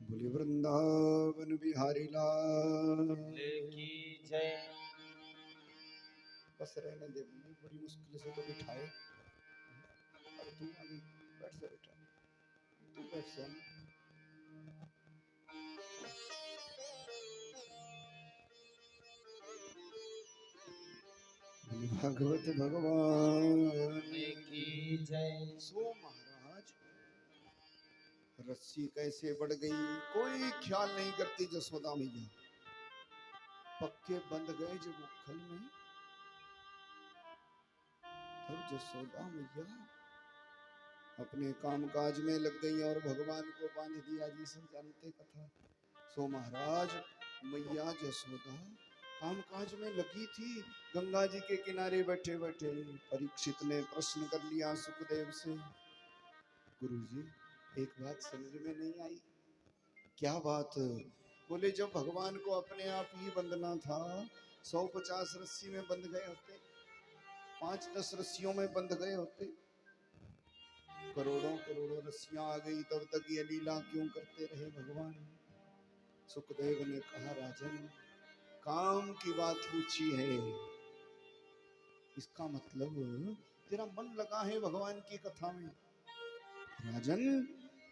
बोले वृंदावन बिहारी लाल की जय। बस रहने दे, बड़ी मुश्किल से तो बिठाए। अब तू आगे बैठ जा बेटा, तू बैठ जा। भागवत भगवान की जय। सो महाराज रस्सी कैसे बढ़ गई कोई ख्याल नहीं करती जसोदा मैया। पक्के बंध गए जब उखल में, तब जसोदा मैया अपने कामकाज में लग गई और भगवान को बांध दिया। जी सब जानते कथा। सो महाराज मैया जसोदा कामकाज में लगी थी, गंगा जी के किनारे बैठे बैठे परीक्षित ने प्रश्न कर लिया सुखदेव से, गुरुजी एक बात समझ में नहीं आई। क्या बात? बोले जब भगवान को अपने आप ही बंधना था, 150 रस्सी में बंध गए होते, 5-10 रस्सियों में बंध गए होते, करोड़ों करोड़ों रस्सियां आ गई, तब तक ये लीला क्यों करते रहे भगवान? सुखदेव ने कहा राजन काम की बात पूछी है, इसका मतलब तेरा मन लगा है भगवान की कथा में। राजन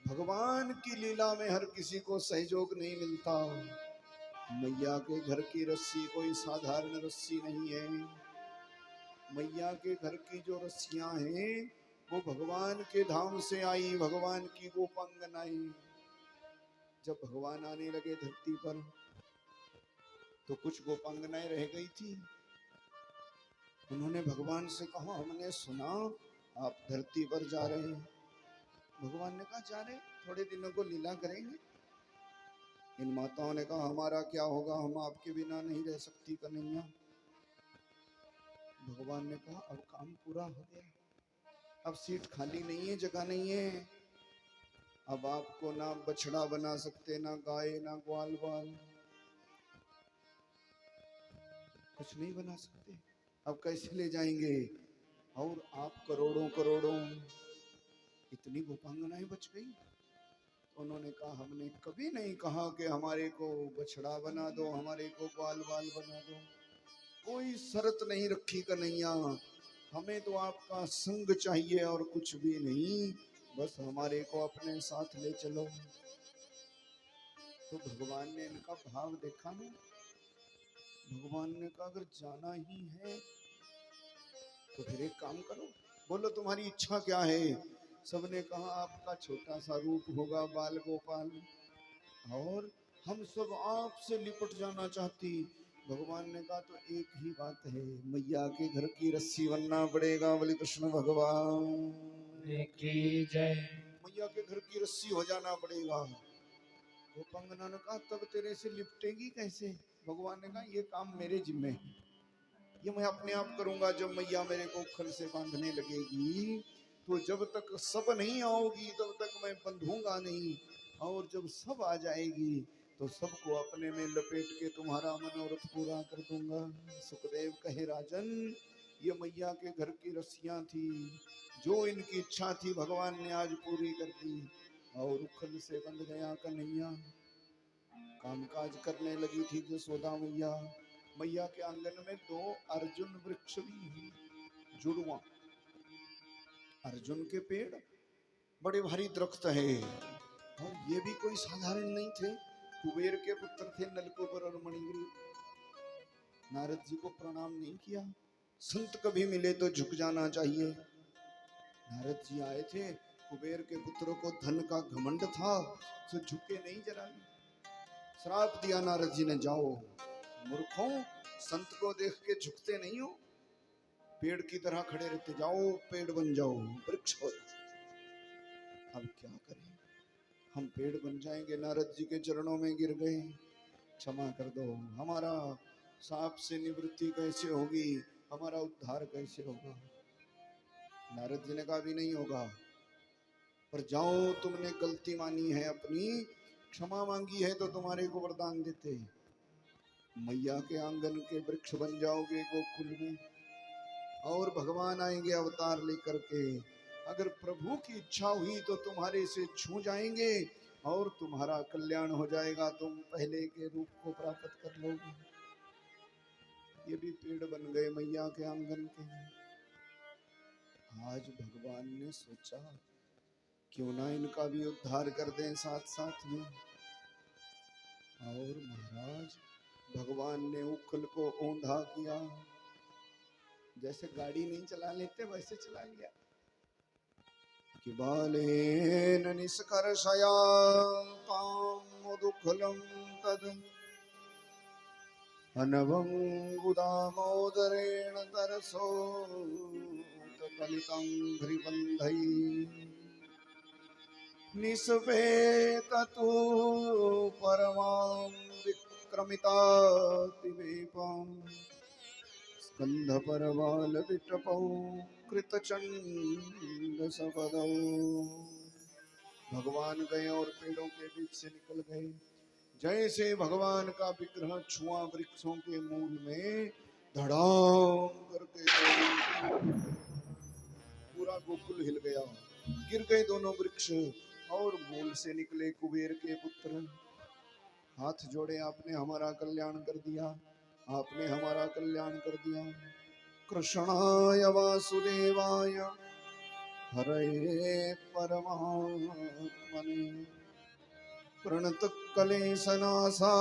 भगवान की लीला में हर किसी को सहयोग नहीं मिलता। मैया के घर की रस्सी कोई साधारण रस्सी नहीं है। मैया के घर की जो रस्सियां हैं वो भगवान के धाम से आई, भगवान की गोपांगनाएं। जब भगवान आने लगे धरती पर तो कुछ गोपांगनाएं रह गई थी। उन्होंने भगवान से कहा हमने सुना आप धरती पर जा रहे हैं। भगवान ने कहा जा रहे, थोड़े दिनों को लीला करेंगे। इन माताओं ने कहा हमारा क्या होगा, हम आपके बिना नहीं रह सकती कन्हैया। भगवान ने कहा अब काम पूरा हो गया, अब सीट खाली नहीं है, जगह नहीं है। अब आपको ना बछड़ा बना सकते, ना गाय, ना ग्वाल बाल। कुछ नहीं बना सकते, अब कैसे ले जाएंगे? और आप करोड़ों करोड़ों, इतनी गोपांगनाएं बच गई। उन्होंने कहा हमने कभी नहीं कहा कि हमारे को बछड़ा बना दो, हमारे को ग्वाल बाल बना दो, कोई शर्त नहीं रखी कन्हैया, हमें तो आपका संग चाहिए और कुछ भी नहीं, बस हमारे को अपने साथ ले चलो। तो भगवान ने इनका भाव देखा ना, भगवान ने कहा अगर जाना ही है तो फिर एक काम करो, बोलो तुम्हारी इच्छा क्या है? सबने कहा आपका छोटा सा रूप होगा बाल गोपाल, और हम सब आपसे लिपट जाना चाहती। भगवान ने कहा तो एक ही बात है, मैया के घर की रस्सी बनना पड़ेगा। बोले कृष्ण भगवान की जय। मैया के घर की रस्सी हो जाना पड़ेगा। गोपांगना ने कहा तब तेरे से लिपटेगी कैसे? भगवान ने कहा ये काम मेरे जिम्मे है, ये मैं अपने आप करूंगा। जब मैया मेरे को खल से बांधने लगेगी तो जब तक सब नहीं आओगी तब तक मैं बंधूंगा नहीं, और जब सब आ जाएगी तो सबको अपने में लपेट के तुम्हारा मनोरथ पूरा कर दूंगा। सुखदेव कहे राजन, ये मैया के घर की रस्सियां थी, जो इनकी इच्छा थी भगवान ने आज पूरी कर दी, और उखल से बंध गया कन्हैया। कामकाज करने लगी थी जसोदा मैया। मैया के आंगन में 2 अर्जुन वृक्ष भी हैं, जुड़वा अर्जुन के पेड़, बड़े भारी दरख्त है, और ये भी कोई साधारण नहीं थे, कुबेर के पुत्र थे नलकूबर और मणिग्रीव। नारद जी को प्रणाम नहीं किया, संत कभी मिले तो झुक जाना चाहिए। नारद जी आए थे, कुबेर के पुत्र को धन का घमंड था, तो झुके नहीं जरा। श्राप दिया नारद जी ने, जाओ मूर्खों, संत को देख के झुकते नहीं हो, पेड़ की तरह खड़े रहते, जाओ पेड़ बन जाओ, वृक्ष हो जाओ। अब क्या करें, हम पेड़ बन जाएंगे। नारद जी के चरणों में गिर गए, क्षमा कर दो, हमारा सांप से निवृत्ति कैसे होगी, हमारा उद्धार कैसे होगा? नारद जी ने कहा भी नहीं होगा, पर जाओ तुमने गलती मानी है अपनी, क्षमा मांगी है तो तुम्हारे को वरदान देते, मैया के आंगन के वृक्ष बन जाओगे गोकुल में, और भगवान आएंगे अवतार लेकर के, अगर प्रभु की इच्छा हुई तो तुम्हारे से छू जाएंगे और तुम्हारा कल्याण हो जाएगा, तुम पहले के रूप को प्राप्त कर लोगे। ये भी पेड़ बन गए मैया के आंगन के। आज भगवान ने सोचा क्यों ना इनका भी उद्धार कर दें साथ साथ में, और महाराज भगवान ने उखल को औंधा किया, जैसे गाड़ी नहीं चला लेते वैसे चला लिया। कि बालेन निष्कर्षया पामुदुखलं तद अनवंगुदामोदरेण तरसोतकलितं घ्रिबन्धै निस्वेततु परमां विक्रमितातिवेपम् स्कंधपरवालविटपौ कृतचंडसपदौ। भगवान गए और पेड़ों के बीच से निकल गए, जैसे भगवान का विग्रह छुआ वृक्षों के मूल में, धड़ाम करके पूरा गोकुल हिल गया, गिर गए दोनों वृक्ष, और मूल से निकले कुबेर के पुत्र। हाथ जोड़े, आपने हमारा कल्याण कर दिया, आपने हमारा कल्याण कर दिया। कृष्णाय वासुदेवाय हरये परमात्मने प्रणत क्लेशनाशाय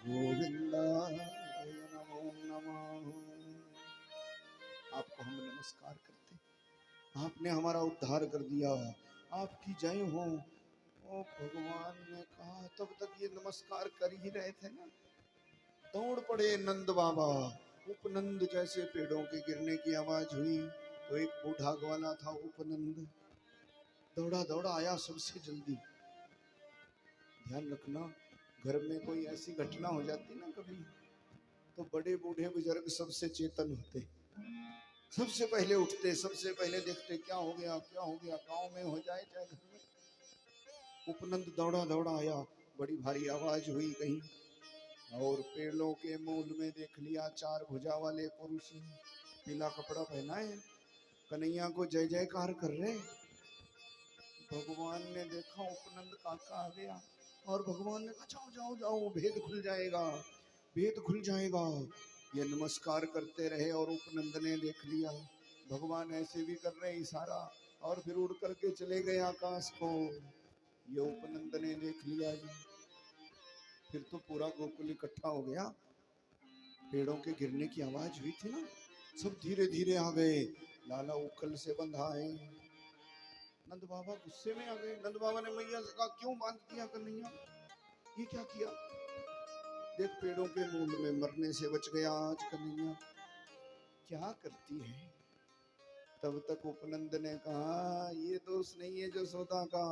गोविंदाय नमो नमः। आपको हम नमस्कार करते, आपने हमारा उद्धार कर दिया, आपकी जय हो। ओ भगवान ने कहा, तब तक ये नमस्कार कर ही रहे थे ना, दौड़ पड़े नंद बाबा। उपनंद जैसे पेड़ों के गिरने की आवाज हुई तो एक बूढ़ा ग्वाला था उपनंद, दौड़ा दौड़ा आया सबसे जल्दी। ध्यान रखना, घर में कोई ऐसी घटना हो जाती ना कभी, तो बड़े बूढ़े बुजुर्ग सबसे चेतन होते, सबसे पहले उठते, सबसे पहले देखते क्या हो गया, क्या हो गया, गांव में हो जाए चाहे घर में। उपनंद दौड़ा दौड़ा आया, बड़ी भारी आवाज हुई कहीं, और पेड़ों के मूल में देख लिया चार भुजा वाले पुरुष, पीला कपड़ा पहना है, कन्हैया को जय जयकार कर रहे। भगवान ने देखा उपनंद काका आ गया और भगवान ने कहा जाओ जाओ जाओ, भेद खुल जाएगा, भेद खुल जाएगा। ये नमस्कार करते रहे और उपनंद ने देख लिया भगवान ऐसे भी कर रहे इशारा, और फिर उड़ करके चले गए आकाश को। ये उपनंद ने देख लिया जी। फिर तो पूरा गोकुल इकट्ठा हो गया। पेड़ों के गिरने की आवाज हुई थी ना, सब धीरे धीरे आ गए। लाला उकल से बंधा है। नंद बाबा गुस्से में आ गए। नंद बाबा ने मैया से कहा क्यों बांध दिया कन्हैया, ये क्या किया? देख पेड़ों के मूल में मरने से बच गया आज कन्हैया, क्या करती है? तब तक उपनंद ने कहा ये दोष नहीं है जसोदा का,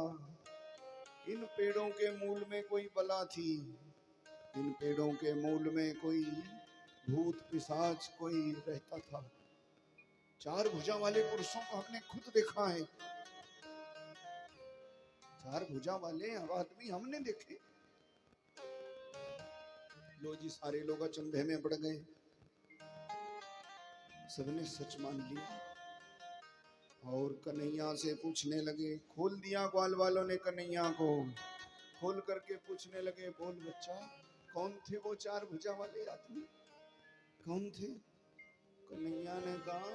इन पेड़ों के मूल में कोई बला थी, इन पेड़ों के मूल में कोई भूत पिशाच कोई रहता था। चार भुजा वाले पुरुषों को हमने खुद देखा है, चार भुजा वाले आदमी हमने देखे। लो जी सारे लोग अचंभे में पड़ गए, सबने सच मान लिया और कन्हैया से पूछने लगे। खोल दिया ग्वाल वालों ने कन्हैया को, खोल करके पूछने लगे बोल बच्चा कौन थे वो चार भुजा वाले आदमी, कौन थे? कन्हैया ने कहा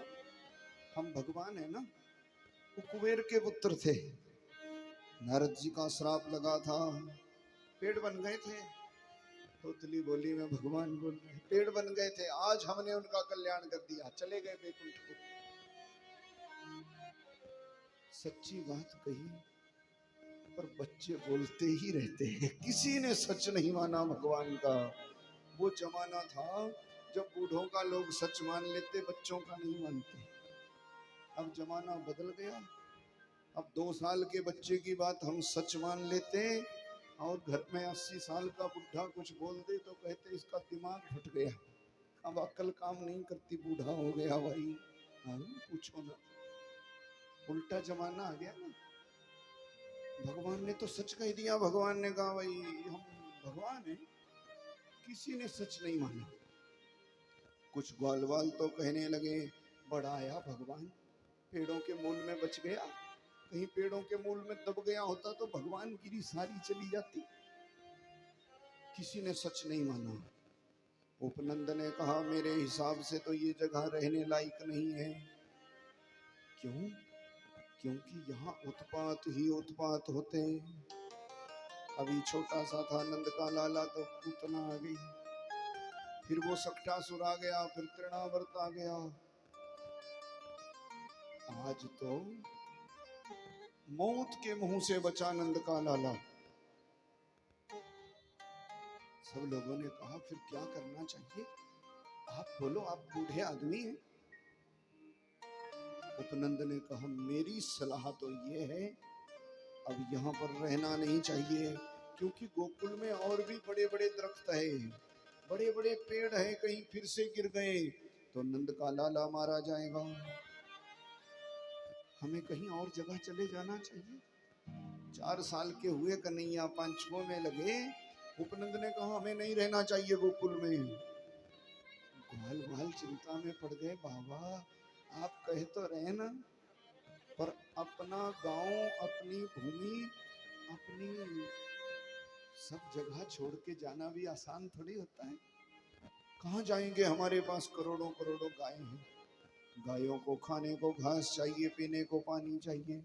हम भगवान है ना, वो कुबेर के पुत्र थे, नारद जी का श्राप लगा था, पेड़ बन गए थे। तोतली बोली में भगवान बोल रहे, पेड़ बन गए थे, आज हमने उनका कल्याण कर दिया, चले गए वैकुंठ को। सच्ची बात कही, पर बच्चे बोलते ही रहते हैं, किसी ने सच नहीं माना भगवान का। वो जमाना था जब बूढ़ों का लोग सच मान लेते, बच्चों का नहीं मानते। अब जमाना बदल गया, अब 2 साल के बच्चे की बात हम सच मान लेते, और घर में 80 साल का बुढ़ा कुछ बोल दे तो कहते इसका दिमाग फट गया, अब अक्ल काम नहीं करती, बूढ़ा हो गया भाई। हाँ पूछो ना, उल्टा जमाना आ गया ना। भगवान ने तो सच कह दिया, भगवान ने कहा भाई हम भगवान हैं, किसी ने सच नहीं माना। कुछ ग्वाल वाल तो कहने लगे बड़ा आया भगवान, पेड़ों के मूल में बच गया, कहीं पेड़ों के मूल में दब गया होता तो भगवान गिरी सारी चली जाती। किसी ने सच नहीं माना। उपनंद ने कहा मेरे हिसाब से तो ये जगह रहने लायक नहीं है। क्यों? क्योंकि यहाँ उत्पात ही उत्पात होते हैं। अभी छोटा सा था नंद का लाला तो पूतना आ गई, फिर वो सक्टासुर आ गया, फिर तृणावर्त आ गया, आज तो मौत के मुंह से बचा नंद का लाला। सब लोगों ने कहा फिर क्या करना चाहिए, आप बोलो, आप बूढ़े आदमी हैं। उपनंद ने कहा मेरी सलाह तो ये है अब यहाँ पर रहना नहीं चाहिए, क्योंकि गोकुल में और भी बड़े बड़े दरख्त है, बड़े बड़े पेड़ हैं, कहीं फिर से गिर गए तो नंद का लाला मारा जाएगा, हमें कहीं और जगह चले जाना चाहिए। 4 साल के हुए कन्हैया पांचवों में लगे। उपनंद ने कहा हमें नहीं रहना चाहिए गोकुल में। ग्वाल वाल चिंता में पड़ गए, बाबा आप कहे तो रहे ना, पर अपना गांव, अपनी भूमि, अपनी सब जगह छोड़ के जाना भी आसान थोड़ी होता है। कहाँ जाएंगे, हमारे पास करोड़ों करोड़ों गाय हैं, गायों को खाने को घास चाहिए, पीने को पानी चाहिए।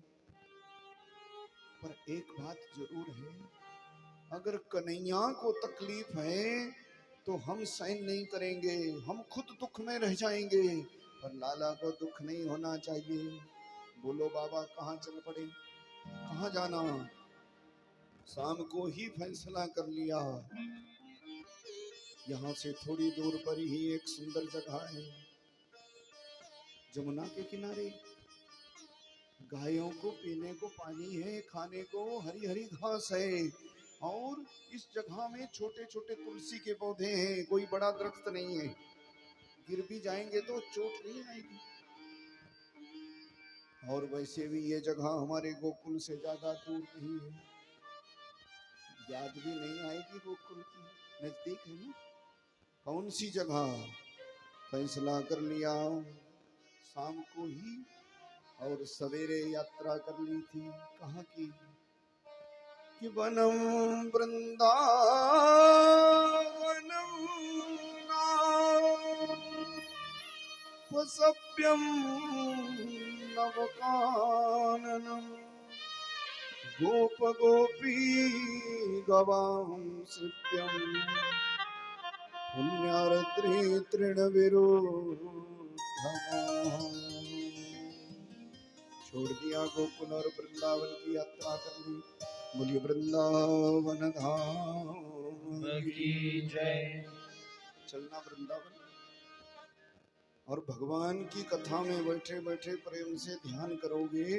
पर एक बात जरूर है, अगर कन्हैया को तकलीफ है तो हम सहन नहीं करेंगे, हम खुद दुख में रह जाएंगे, पर लाला को दुख नहीं होना चाहिए। बोलो बाबा कहाँ चल पड़े, कहाँ जाना? शाम को ही फैसला कर लिया, यहाँ से थोड़ी दूर पर ही एक सुंदर जगह है, जमुना के किनारे, गायों को पीने को पानी है, खाने को हरी हरी घास है, और इस जगह में छोटे छोटे तुलसी के पौधे हैं, कोई बड़ा दरख्त नहीं है, गिर भी जाएंगे तो चोट नहीं आएगी। और वैसे भी ये जगह हमारे गोकुल से ज्यादा दूर नहीं है, याद भी नहीं आएगी गोकुल की, नजदीक है ना। कौन सी जगह? फैसला कर लिया शाम को ही और सवेरे यात्रा कर ली थी। कहाँ की? कि वनम वृंदावनम नाम नवकाननम गोप गोपी गवांसिप्यम पुण्यार्द्री तृणविरुद्धम। छोड़ दिया गोकुल और वृंदावन की यात्रा कर ली। बोलिए वृंदावन धाम की जय। चलना वृंदावन और भगवान की कथा में बैठे बैठे प्रेम से ध्यान करोगे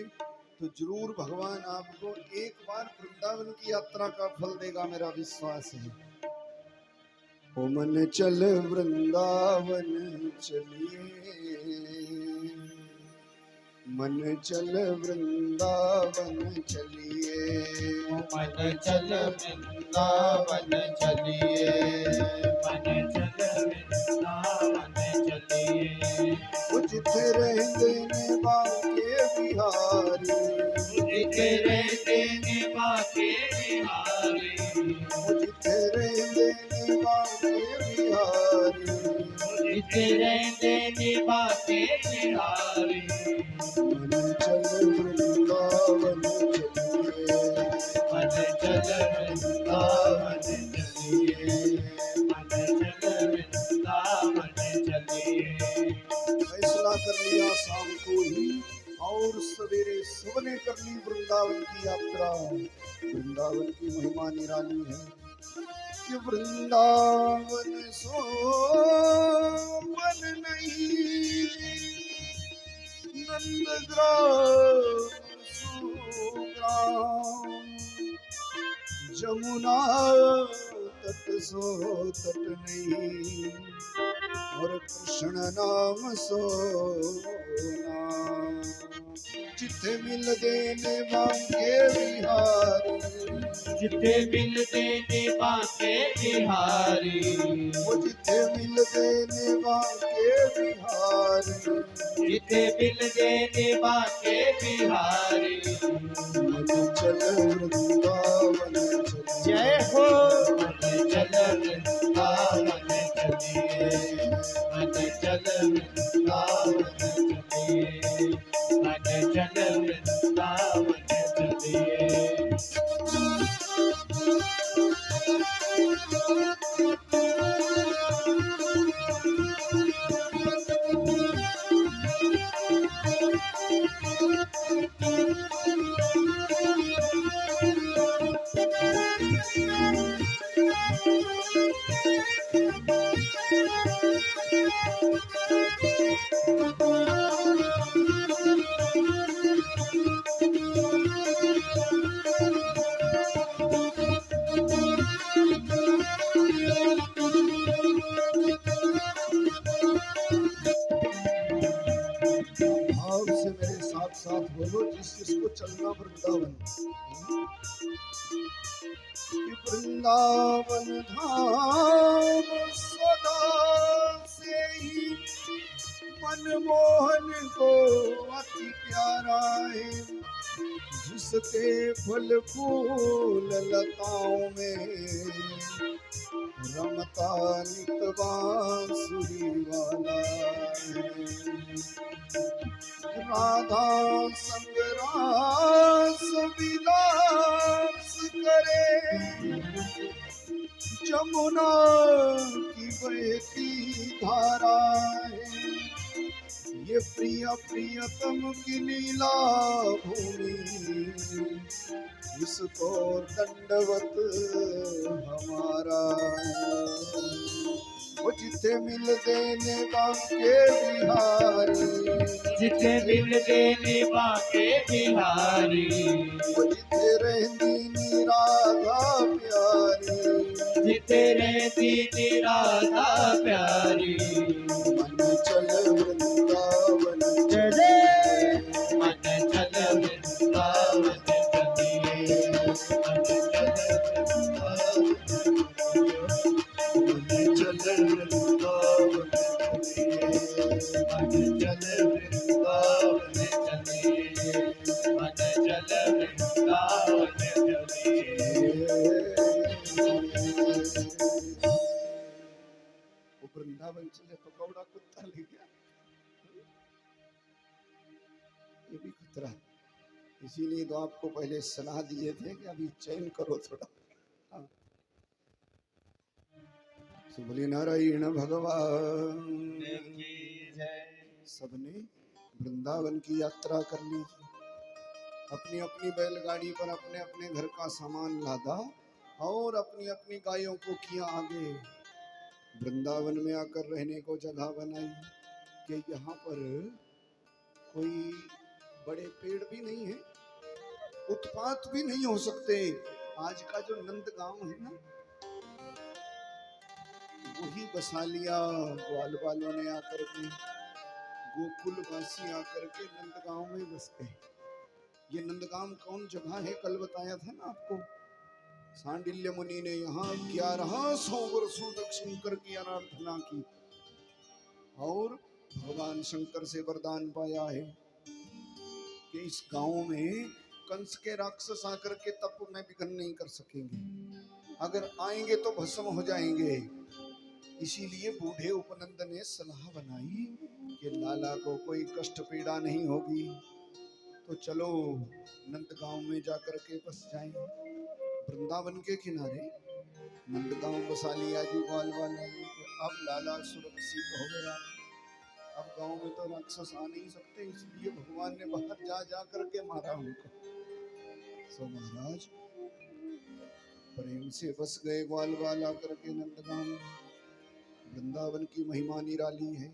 तो जरूर भगवान आपको एक बार वृंदावन की यात्रा का फल देगा, मेरा विश्वास है। ओ मन चल वृंदावन चलिए, मन चल वृंदावन चलिए, मन चल वृंदावन चलिए, मन चल वृंदावन चलिए। जिथे रहते ने बाके बिहारी, जिथे रहते ने बाके बिहारी, जिथे रहते ने बाके बिहारी, जिथे रहते ने बाके बिहारी। मन चल वृंदावन चलिए, मन चल वृंदावन चलिए, मन चल वृंदावन चलिए। फैसला कर लिया शाम को ही और सवेरे सबने कर ली वृंदावन की यात्रा। वृंदावन की महिमा निराली है कि वृंदावन सोपन नहीं, नंदग्राम सुग्राम, जमुना तट सो तट नहीं, और कृष्ण नाम सोना। जिथे मिल देने बांके बिहारी, जिथे मिल देने बाके बिहारी, वो जिथे मिल देने बांके बिहारी, जिथे मिल देने बाके बिहारी। मन चल वृंदावन चलिए, जय हो। मन चल वृंदावन चलिए, मन चल वृंदावन चलिए, मन चल वृंदावन चलिए। भाव से मेरे साथ साथ बोलो, जिसको चलना वृंदावन। कि वृंदावन धाम सदा से ही मनमोहन को अति प्यारा है, जिसके फल फूल लताओं में रमता नित बांसुरी वाला है। राधा संग रास विलास करे, जमुना की बहती धारा है। ये प्रिय प्रियतम की लीला भूमि, इसको दंडवत हमारा है। वो जिथे मिल देने बांके बिहारी, जिथे मिल देने बाके बिहारी, वो जिथे रहती नी राधा प्यारी, जिथे रहती नी राधा प्यारी। मन चल वृंदावन चले, मन चल वृंदावन चलिए, मन चल वृंदावन, मन चल चल वृंदावन चलिए, मन चल वृंदावन चलिए, मन चल वृंदावन चलिए। वो वृंदावन चले पकौड़ा कुत्ता ले गया, ये भी खतरा है। इसीलिए तो आपको पहले सलाह दिए थे कि अभी चयन करो थोड़ा। हाँ। तो बोले नारायण भगवान की जय। सबने वृंदावन की यात्रा कर ली, अपनी अपनी बैलगाड़ी पर अपने अपने घर का सामान लादा और अपनी अपनी गायों को किया आगे। वृंदावन में आकर रहने को जगह बनाई कि यहाँ पर कोई बड़े पेड़ भी नहीं है, उत्पात भी नहीं हो सकते। आज का जो नंदगांव है ना, वही बसा लिया ग्वाल वालों ने आकर के, गोकुल वासी आकर के नंदगांव में बस गए। ये नंदगांव कौन जगह है, कल बताया था ना आपको। सांडिल्य मुनि ने यहाँ 1100 वर्षों तक शंकर की आराधना की और भगवान शंकर से वरदान पाया है कि इस गांव में कंस के राक्षस आकर के तप में विघ्न नहीं कर सकेंगे, अगर आएंगे तो भस्म हो जाएंगे। इसीलिए बूढ़े उपनंद ने सलाह बनाई कि लाला को कोई कष्ट पीड़ा नहीं होगी, तो चलो नंदगांव में जाकर के बस जाएं। वृंदावन के किनारे नंदगांव बसा लिया जी ग्वाल वाला ने। अब लाला सुरक्षित हो गया, अब गांव में तो राक्षस आ नहीं सकते, इसलिए भगवान ने बाहर जा जा करके मारा उनको। सो महाराज प्रेम से बस गए ग्वाल वाला करके नंदगांव में। वृंदावन की महिमा निराली है।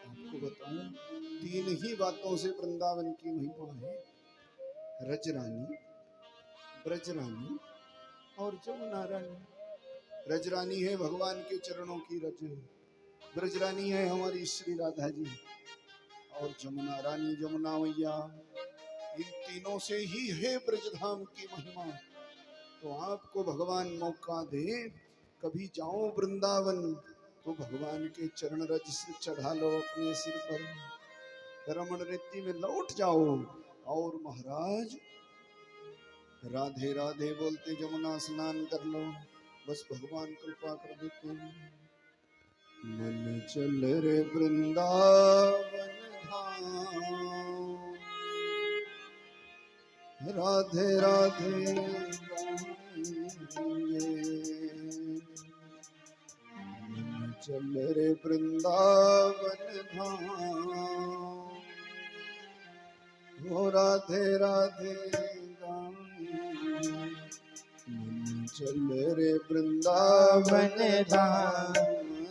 आपको बताऊं, 3 ही बातों से वृंदावन की महिमा है, रजरानी, ब्रजरानी और जमुना रानी। रजरानी है भगवान के चरणों की रज, ब्रजरानी है हमारी श्री राधा जी, और जमुना रानी जमुना मैया। इन तीनों से ही है ब्रजधाम की महिमा। तो आपको भगवान मौका दे, कभी जाओ वृंदावन तो भगवान के चरण रज से चढ़ा लो अपने सिर पर, रमण रीति में लौट जाओ और महाराज राधे राधे बोलते जमुना स्नान कर लो, बस भगवान कृपा कर देते हैं। मन चल रे वृंदावन धाम, राधे राधे गाएंगे। मन चल रे वृंदावन धाम, हो राधे राधे गाएंगे। मन चल रे वृंदावन धाम,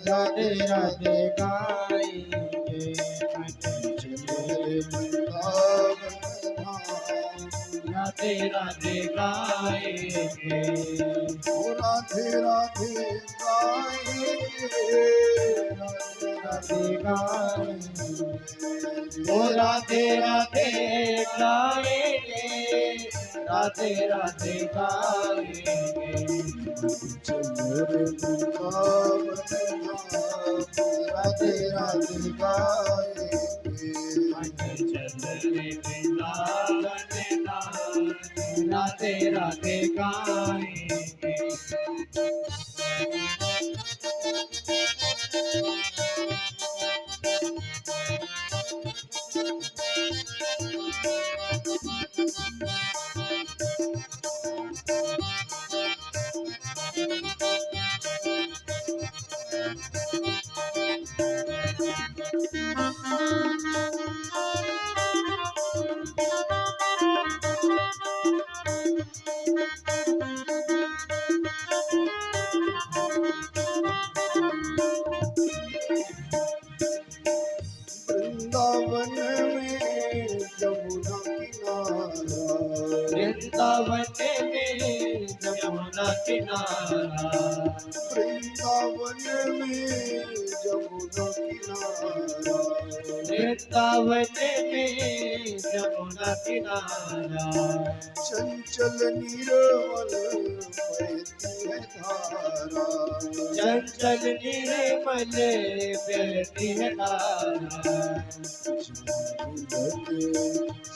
राधे राधे गाएंगे। मन चल रे वृंदावन धाम, राधे राधे गाएंगे। ओ राधे राधे गाएंगे, राधे राधे गाएंगे, ओ राधे राधे राधे गाएंगे, राधे राधे गाएंगे। चल रे वृंदावन धाम, राधे राधे गाएंगे। मन चल रे वृंदावन धाम, राधे राधे गाएंगे। वृंदावन में जमुना किनारा, वृंदावन में जमुना किनारा, वृंदावन में यमुना किनारा वृंदावन में यमुना किनारा चंचल निर्मल बहती है धारा चंचल निर्मल बहती है धारा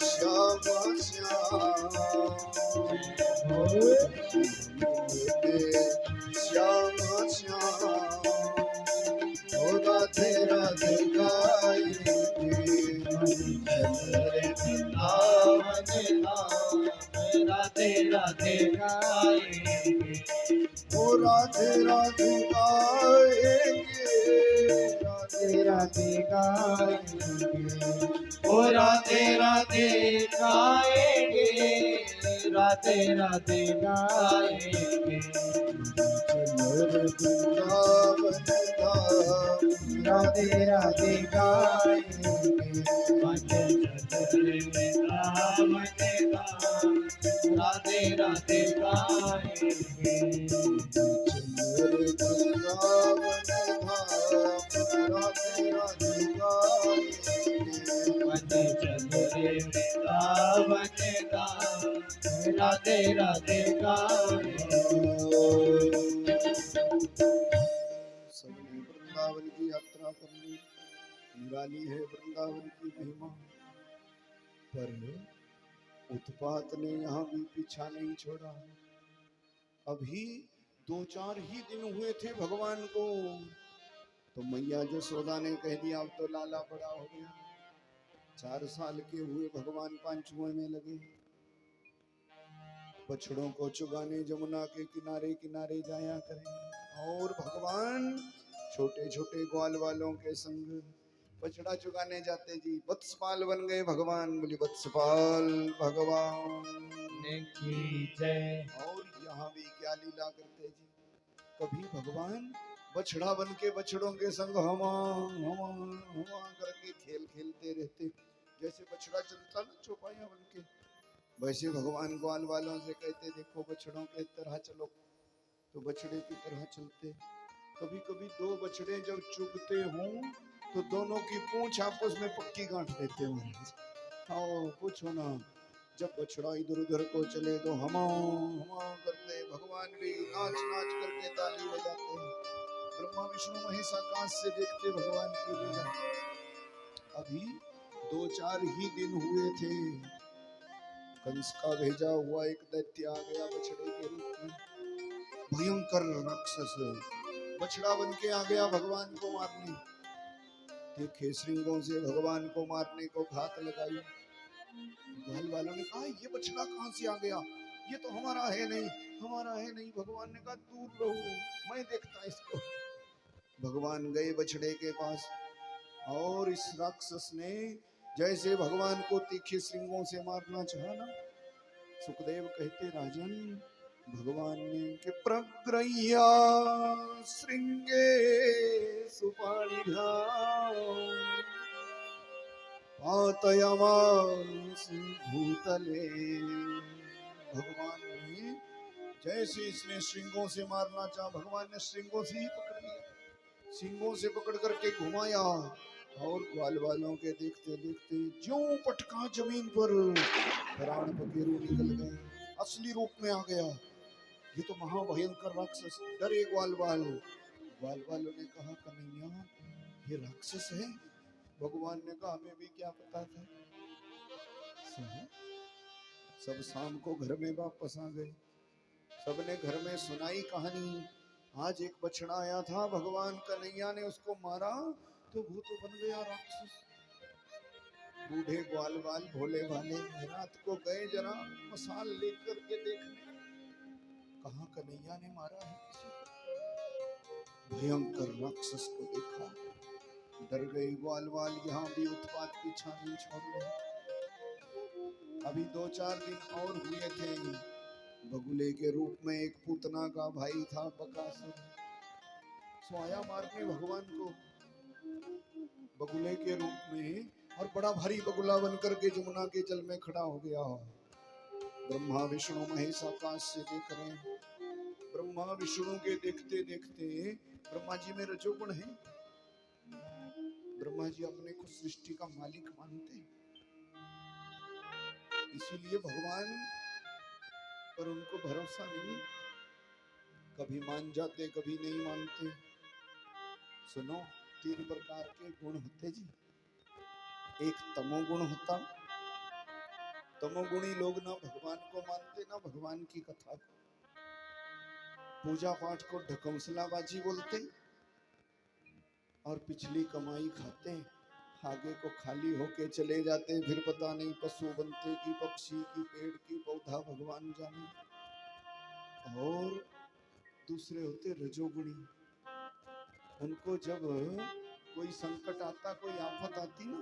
श्यामा श्याम श्यामा श्याम ओ राधे राधे गाएंगे राधे राधे गाएंगे ओ राधे राधे गाएंगे राधे राधे गाएंगे ओ राधे राधे गाएंगे राधे राधे गाएंगे वृंदावन धाम राधे राधे गाएंगे वृंदावन धाम राधे राधे गाएंगे वृंदावन धाम राधे राधे गाएंगे वृंदावन धाम राधे राधे गाएंगे सबने वृंदावन की यात्रा कर ली निराली है वृंदावन की महिमा पर उत्पात ने यहाँ भी पीछा नहीं छोड़ा अभी 2-4 ही दिन हुए थे भगवान को तो मैया जसोदा ने कह दिया अब तो लाला बड़ा हो गया 4 साल के हुए भगवान 5वें में लगे बछड़ों को चुगाने जमुना के किनारे किनारे जाया करें और भगवान छोटे छोटे ग्वाल वालों के संग बछड़ा चुगाने जाते जी वत्सपाल बन गए भगवान बोली वत्सपाल भगवान की जय और यहाँ भी क्या लीला करते जी कभी भगवान बछड़ा बन के बछड़ों के संग हमा हमा हमा करके खेल खेलते रहते जैसे बछड़ा चलता ना चौपाया बन के वैसे भगवान ग्वाल वालों से कहते देखो बछड़ों के तरह चलो तो बछड़े की तरह चलते कभी कभी 2 बछड़े जब चुगते हों तो दोनों की पूंछ आपस में पक्की गांठ देते हों आओ पूछो ना जब बछड़ा इधर उधर को चले तो हमा हमा करते भगवान भी नाच नाच करके ताली बजाते ब्रह्मा विष्णु महेश आकाश से देखते भगवान की लीला अभी 2-4 ही दिन हुए थे कंस का भेजा हुआ एक दैत्य आ गया बछड़े के रूप में भयंकर राक्षस बछड़ा बन के आ गया भगवान को मारने देखे श्रृंगों से भगवान को मारने को घात लगाई ग्वाल वालों ने कहा ये बछड़ा कहां से आ गया ये तो हमारा है नहीं भगवान ने कहा दूर रहो मैं देखता इसको भगवान गए बछड़े के पास और इस राक्षस ने जैसे भगवान को तीखे श्रृंगों से मारना चाहा ना सुखदेव कहते राजन भगवान ने के प्रग्रह्या श्रृंगे सुपाणि पातयामास भूतले भगवान ने जैसे इसने श्रृंगों से मारना चाहा भगवान ने श्रृंगों से ही पकड़ लिया सिंगों से पकड़ करके घुमाया और ग्वाल वालों के देखते देखते ज्यों पटका जमीन पर प्राण पखेरु निकल गए असली रूप में आ गया ये तो महाभयंकर राक्षस डरे ग्वाल वालों ने कहा कन्हैया ये राक्षस है भगवान ने कहा हमें भी क्या पता था सब शाम को घर में वापस आ गए सबने घर में सुनाई कहानी आज एक बछड़ा आया था भगवान कन्हैया ने उसको मारा तो वो तो बन गया राक्षस बूढ़े ग्वाल वाल भोले भाले रात को गए जरा मसाल लेकर के देखने कहा कन्हैया ने मारा है किसी को भयंकर राक्षस को देखा डर गए ग्वाल वाल यहाँ भी उत्पात की छानी छोड़ रहे अभी 2-4 दिन और हुए थे बगुले के रूप में एक पूतना का भाई था बकासुर सोया मारने भगवान को बगुले के रूप में और बड़ा भारी बगुला बनकर के जमुना के जल में खड़ा हो गया ब्रह्मा विष्णु महेश आकाश से देख रहे हैं ब्रह्मा विष्णु के देखते देखते ब्रह्मा जी में रजोगुण है ब्रह्मा जी अपने को सृष्टि का मालिक मानते, इसीलिए भगवान पर उनको भरोसा नहीं, कभी मान जाते कभी नहीं मानते। सुनो, 3 प्रकार के गुण होते जी। एक तमोगुण होता, तमोगुणी लोग ना भगवान को मानते ना भगवान की कथा को, पूजा पाठ को ढकौसलाबाजी बोलते और पिछली कमाई खाते, आगे को खाली होके चले जाते, फिर पता नहीं पशु बनते की पक्षी की पेड़ की पौधा भगवान जाने। और दूसरे होते रजोगुणी, उनको जब कोई संकट आता, कोई आफत आती ना,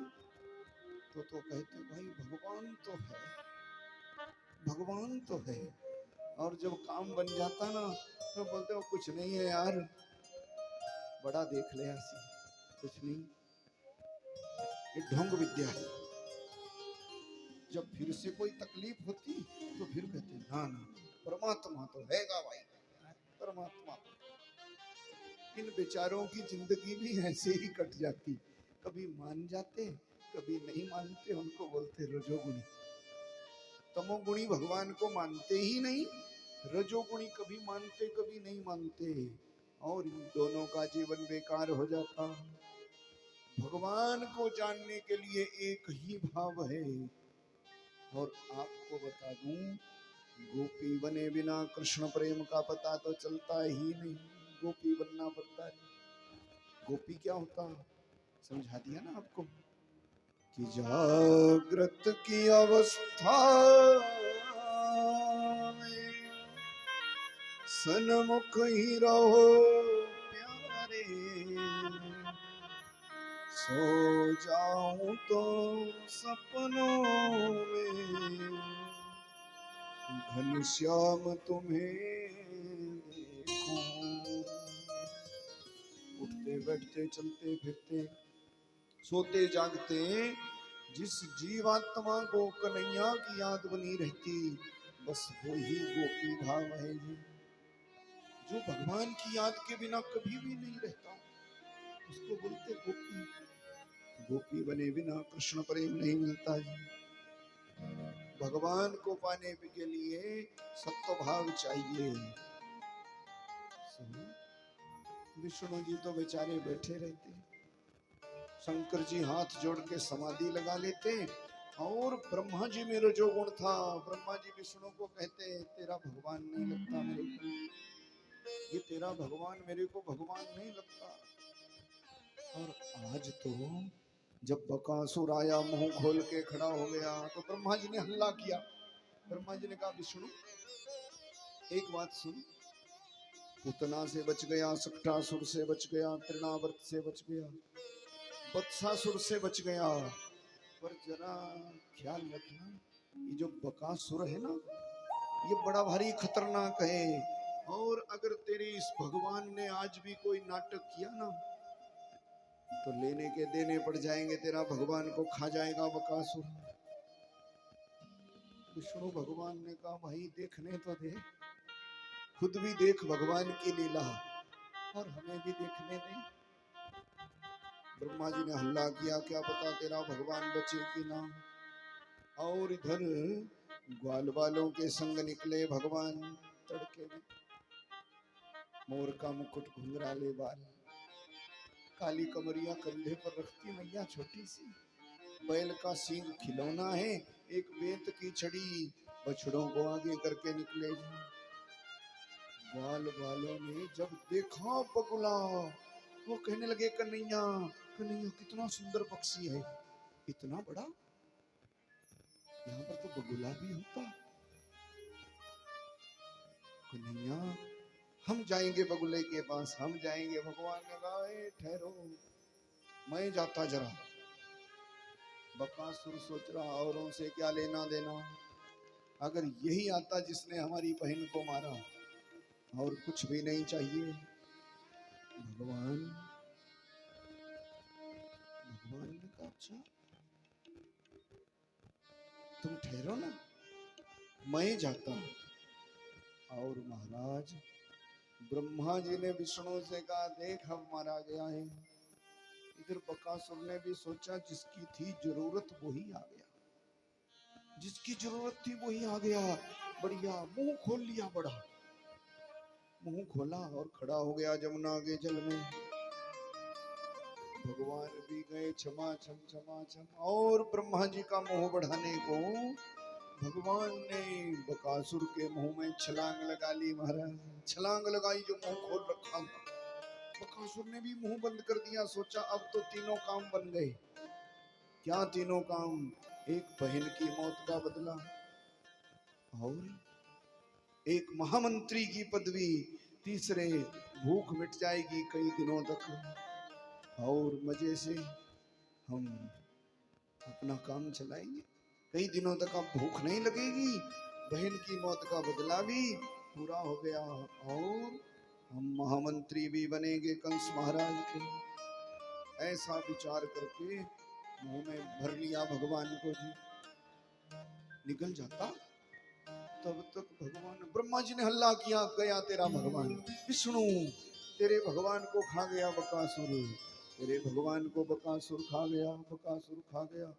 तो कहते भाई भगवान तो है, भगवान तो है। और जब काम बन जाता ना तो बोलते हो कुछ नहीं है यार, बड़ा देख ले ऐसी, कुछ नहीं, ये ढोंग विद्या है। जब फिर से कोई तकलीफ होती तो फिर कहते ना ना परमात्मा तो हैगा भाई, परमात्मा तो। इन बेचारों की जिंदगी भी ऐसे ही कट जाती, कभी मान जाते कभी नहीं मानते, उनको बोलते रजोगुणी। तमोगुणी भगवान को मानते ही नहीं, रजोगुणी कभी मानते कभी नहीं मानते, और इन दोनों का जीवन बेकार हो जाता। भगवान को जानने के लिए एक ही भाव है, और आपको बता दूं, गोपी बने बिना कृष्ण प्रेम का पता तो चलता ही नहीं, गोपी बनना पड़ता है। गोपी क्या होता समझा दिया ना आपको, कि जागृत की अवस्था में सन्मुख ही रहो प्यारे, सो जाऊं तो सपनों में घनश्याम तुम्हें देखूं। उठते बैठते चलते फिरते सोते जागते जिस जीवात्मा को कन्हैया की याद बनी रहती, बस वो ही गोपी भाव है जी। जो भगवान की याद के बिना कभी भी नहीं रहता, उसको बोलते गोपी। गोपी बने बिना कृष्ण प्रेम नहीं मिलता जी। भगवान को पाने के लिए सत्व भाव चाहिए। विष्णु जी तो बेचारे बैठे रहते, शंकर जी हाथ जोड़ के समाधि लगा लेते, और ब्रह्मा जी में रजोगुण था। ब्रह्मा जी विष्णु को कहते तेरा भगवान नहीं लगता मेरे को, ये तेरा भगवान मेरे को भगवान नहीं लगता। और आज तो जब बकासुर आया मुंह खोल के खड़ा हो गया तो ब्रह्मा जी ने हल्ला किया। ब्रह्मा जी ने कहा विष्णु एक बात सुन, पूतना से बच गया, सक्टासुर से बच गया, तृणावर्त से बच गया, वत्सासुर से बच गया, पर जरा ख्याल रखना ये जो बकासुर है ना, ये बड़ा भारी खतरनाक है, और अगर तेरे इस भगवान ने आज भी कोई नाटक किया ना तो लेने के देने पड़ जाएंगे, तेरा भगवान को खा जाएगा बकासुर। विष्णु भगवान ने कहा भाई देखने तो दे, खुद भी देख भगवान की लीला और हमें भी देखने दे। ब्रह्मा जी ने हल्ला किया क्या पता तेरा भगवान बचे कि ना। और इधर ग्वाल बालों के संग निकले भगवान तड़के में, मोर का मुकुट घुंघराले बाल, काली कमरिया कंधे पर रखती मैया छोटी सी, बैल का सींग खिलौना है, एक बेत की छड़ी, बछड़ों को आगे करके निकले। ग्वाल बालों ने जब देखा बगुला, वो कहने लगे कन्हैया कन्हैया कितना सुंदर पक्षी है, इतना बड़ा, यहाँ पर तो बगुला भी होता। कन्हैया हम जाएंगे बगुले के पास, हम जाएंगे। भगवान ने कहा ठहरो मैं जाता जरा। बकासुर सोच रहा औरों से क्या लेना देना, अगर यही आता जिसने हमारी बहन को मारा, और कुछ भी नहीं चाहिए। भगवान भगवान ने कहा अच्छा तुम ठहरो ना मैं जाता हूं। और महाराज ब्रह्मा जी ने विष्णु से कहा देख हम मारा गया है, इधर बकासुर ने भी सोचा जिसकी थी जरूरत वही आ गया, जिसकी जरूरत थी वही आ गया। बढ़िया मुंह खोल लिया, बड़ा मुंह खोला और खड़ा हो गया जमुना के जल में। भगवान भी गए क्षमा छम क्षमा छम, और ब्रह्मा जी का मुंह बढ़ाने को भगवान ने बकासुर के मुंह में छलांग लगा ली। महाराज छलांग लगाई जो मुंह खोल रखा था। बकासुर ने भी मुंह बंद कर दिया, सोचा अब तो तीनों काम बन गए। क्या तीनों काम? एक बहन की मौत का बदला, और एक महामंत्री की पदवी, तीसरे भूख मिट जाएगी कई दिनों तक, और मजे से हम अपना काम चलाएंगे, कई दिनों तक अब भूख नहीं लगेगी। बहन की मौत का बदला भी पूरा हो गया, और हम महामंत्री भी बनेंगे कंस महाराज के। ऐसा विचार करके मुंह में भर लिया भगवान को जी। निकल जाता, तब तक भगवान ब्रह्मा जी ने हल्ला किया, गया तेरा भगवान विष्णु, तेरे भगवान को खा गया बकासुर, तेरे भगवान को बकासुर खा गया, बकासुर खा गया।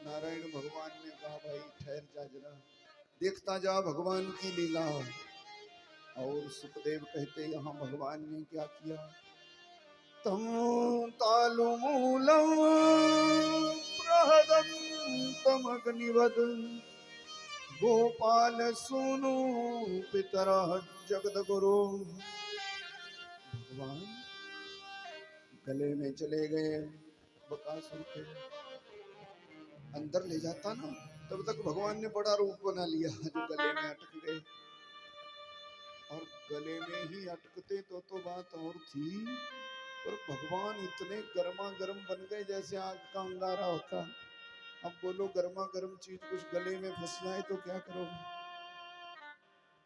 नारायण भगवान ने कहा भाई ठहर जा जरा, देखता जा भगवान की लीला। और सुखदेव कहते यहाँ भगवान ने क्या किया? तम तालुमूलम प्रहदंतम अग्निवद गोपाल सुनु पितरः जगद्गुरु। भगवान गले में चले गए बकासुर के, अंदर ले जाता ना, तब तक भगवान ने बड़ा रूप बना लिया जो गले में अटक गए। और गले में ही अटकते तो बात और थी, पर भगवान इतने गर्मा गर्म बन गए जैसे आग का अंगारा होता। अब बोलो गर्मा गर्म चीज कुछ गले में फंस जाए तो क्या करोगे?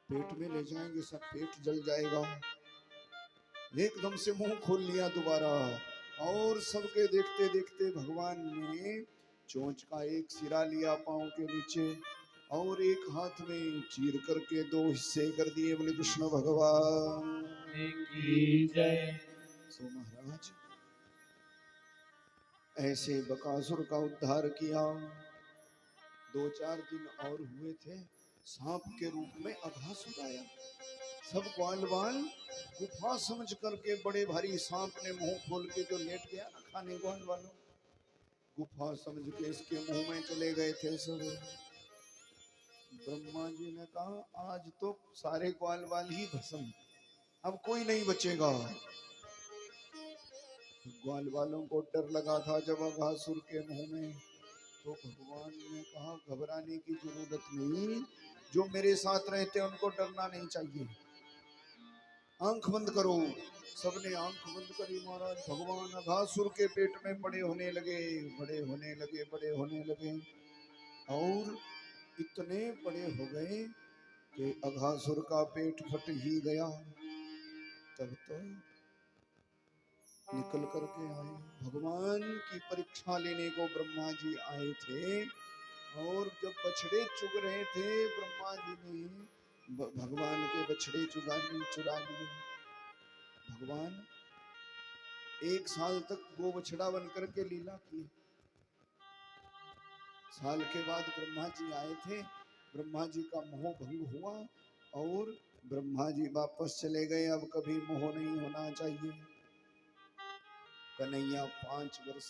पेट में ले जाएंगे, सब पेट जल जाएगा। एकदम से मुंह खोल लिया दोबारा, और सबके देखते देखते भगवान ने चोंच का एक सिरा लिया पांव के नीचे, और एक हाथ में चीर करके दो हिस्से कर दिए। बोले कृष्ण भगवान की जय। सो महाराज ऐसे बकासुर का उद्धार किया। 2-4 दिन और हुए थे, सांप के रूप में अघासुर आया। सब ग्वाल बाल गुफा समझ करके, बड़े भारी सांप ने मुंह खोल के जो लेट गया ना खाने ग्वाल वालों, गुफा समझ के इसके मुंह में चले गए थे सब। ब्रह्मा जी ने कहा आज तो सारे ग्वाल बाल ही भस्म, अब कोई नहीं बचेगा। ग्वाल वालों को डर लगा था जब अघासुर के मुंह में, तो भगवान ने कहा घबराने की जरूरत नहीं, जो मेरे साथ रहते हैं उनको डरना नहीं चाहिए। आंख बंद करो। सबने आंख बंद करी महाराज। भगवान अघासुर के पेट में बड़े होने लगे, बड़े होने लगे, बड़े होने लगे, और इतने बड़े हो गए कि अघासुर का पेट फट ही गया। तब तो निकल करके आए, भगवान की परीक्षा लेने को ब्रह्मा जी आए थे। और जब बछड़े चुग रहे थे, ब्रह्मा जी ने भगवान के बछड़े चुरा लिए। भगवान 1 साल तक गो बछड़ा बन करके लीला की। साल के बाद ब्रह्मा जी आए थे, ब्रह्मा जी का मोह भंग हुआ, और ब्रह्मा जी वापस चले गए। अब कभी मोह नहीं होना चाहिए। कन्हैया 5 वर्ष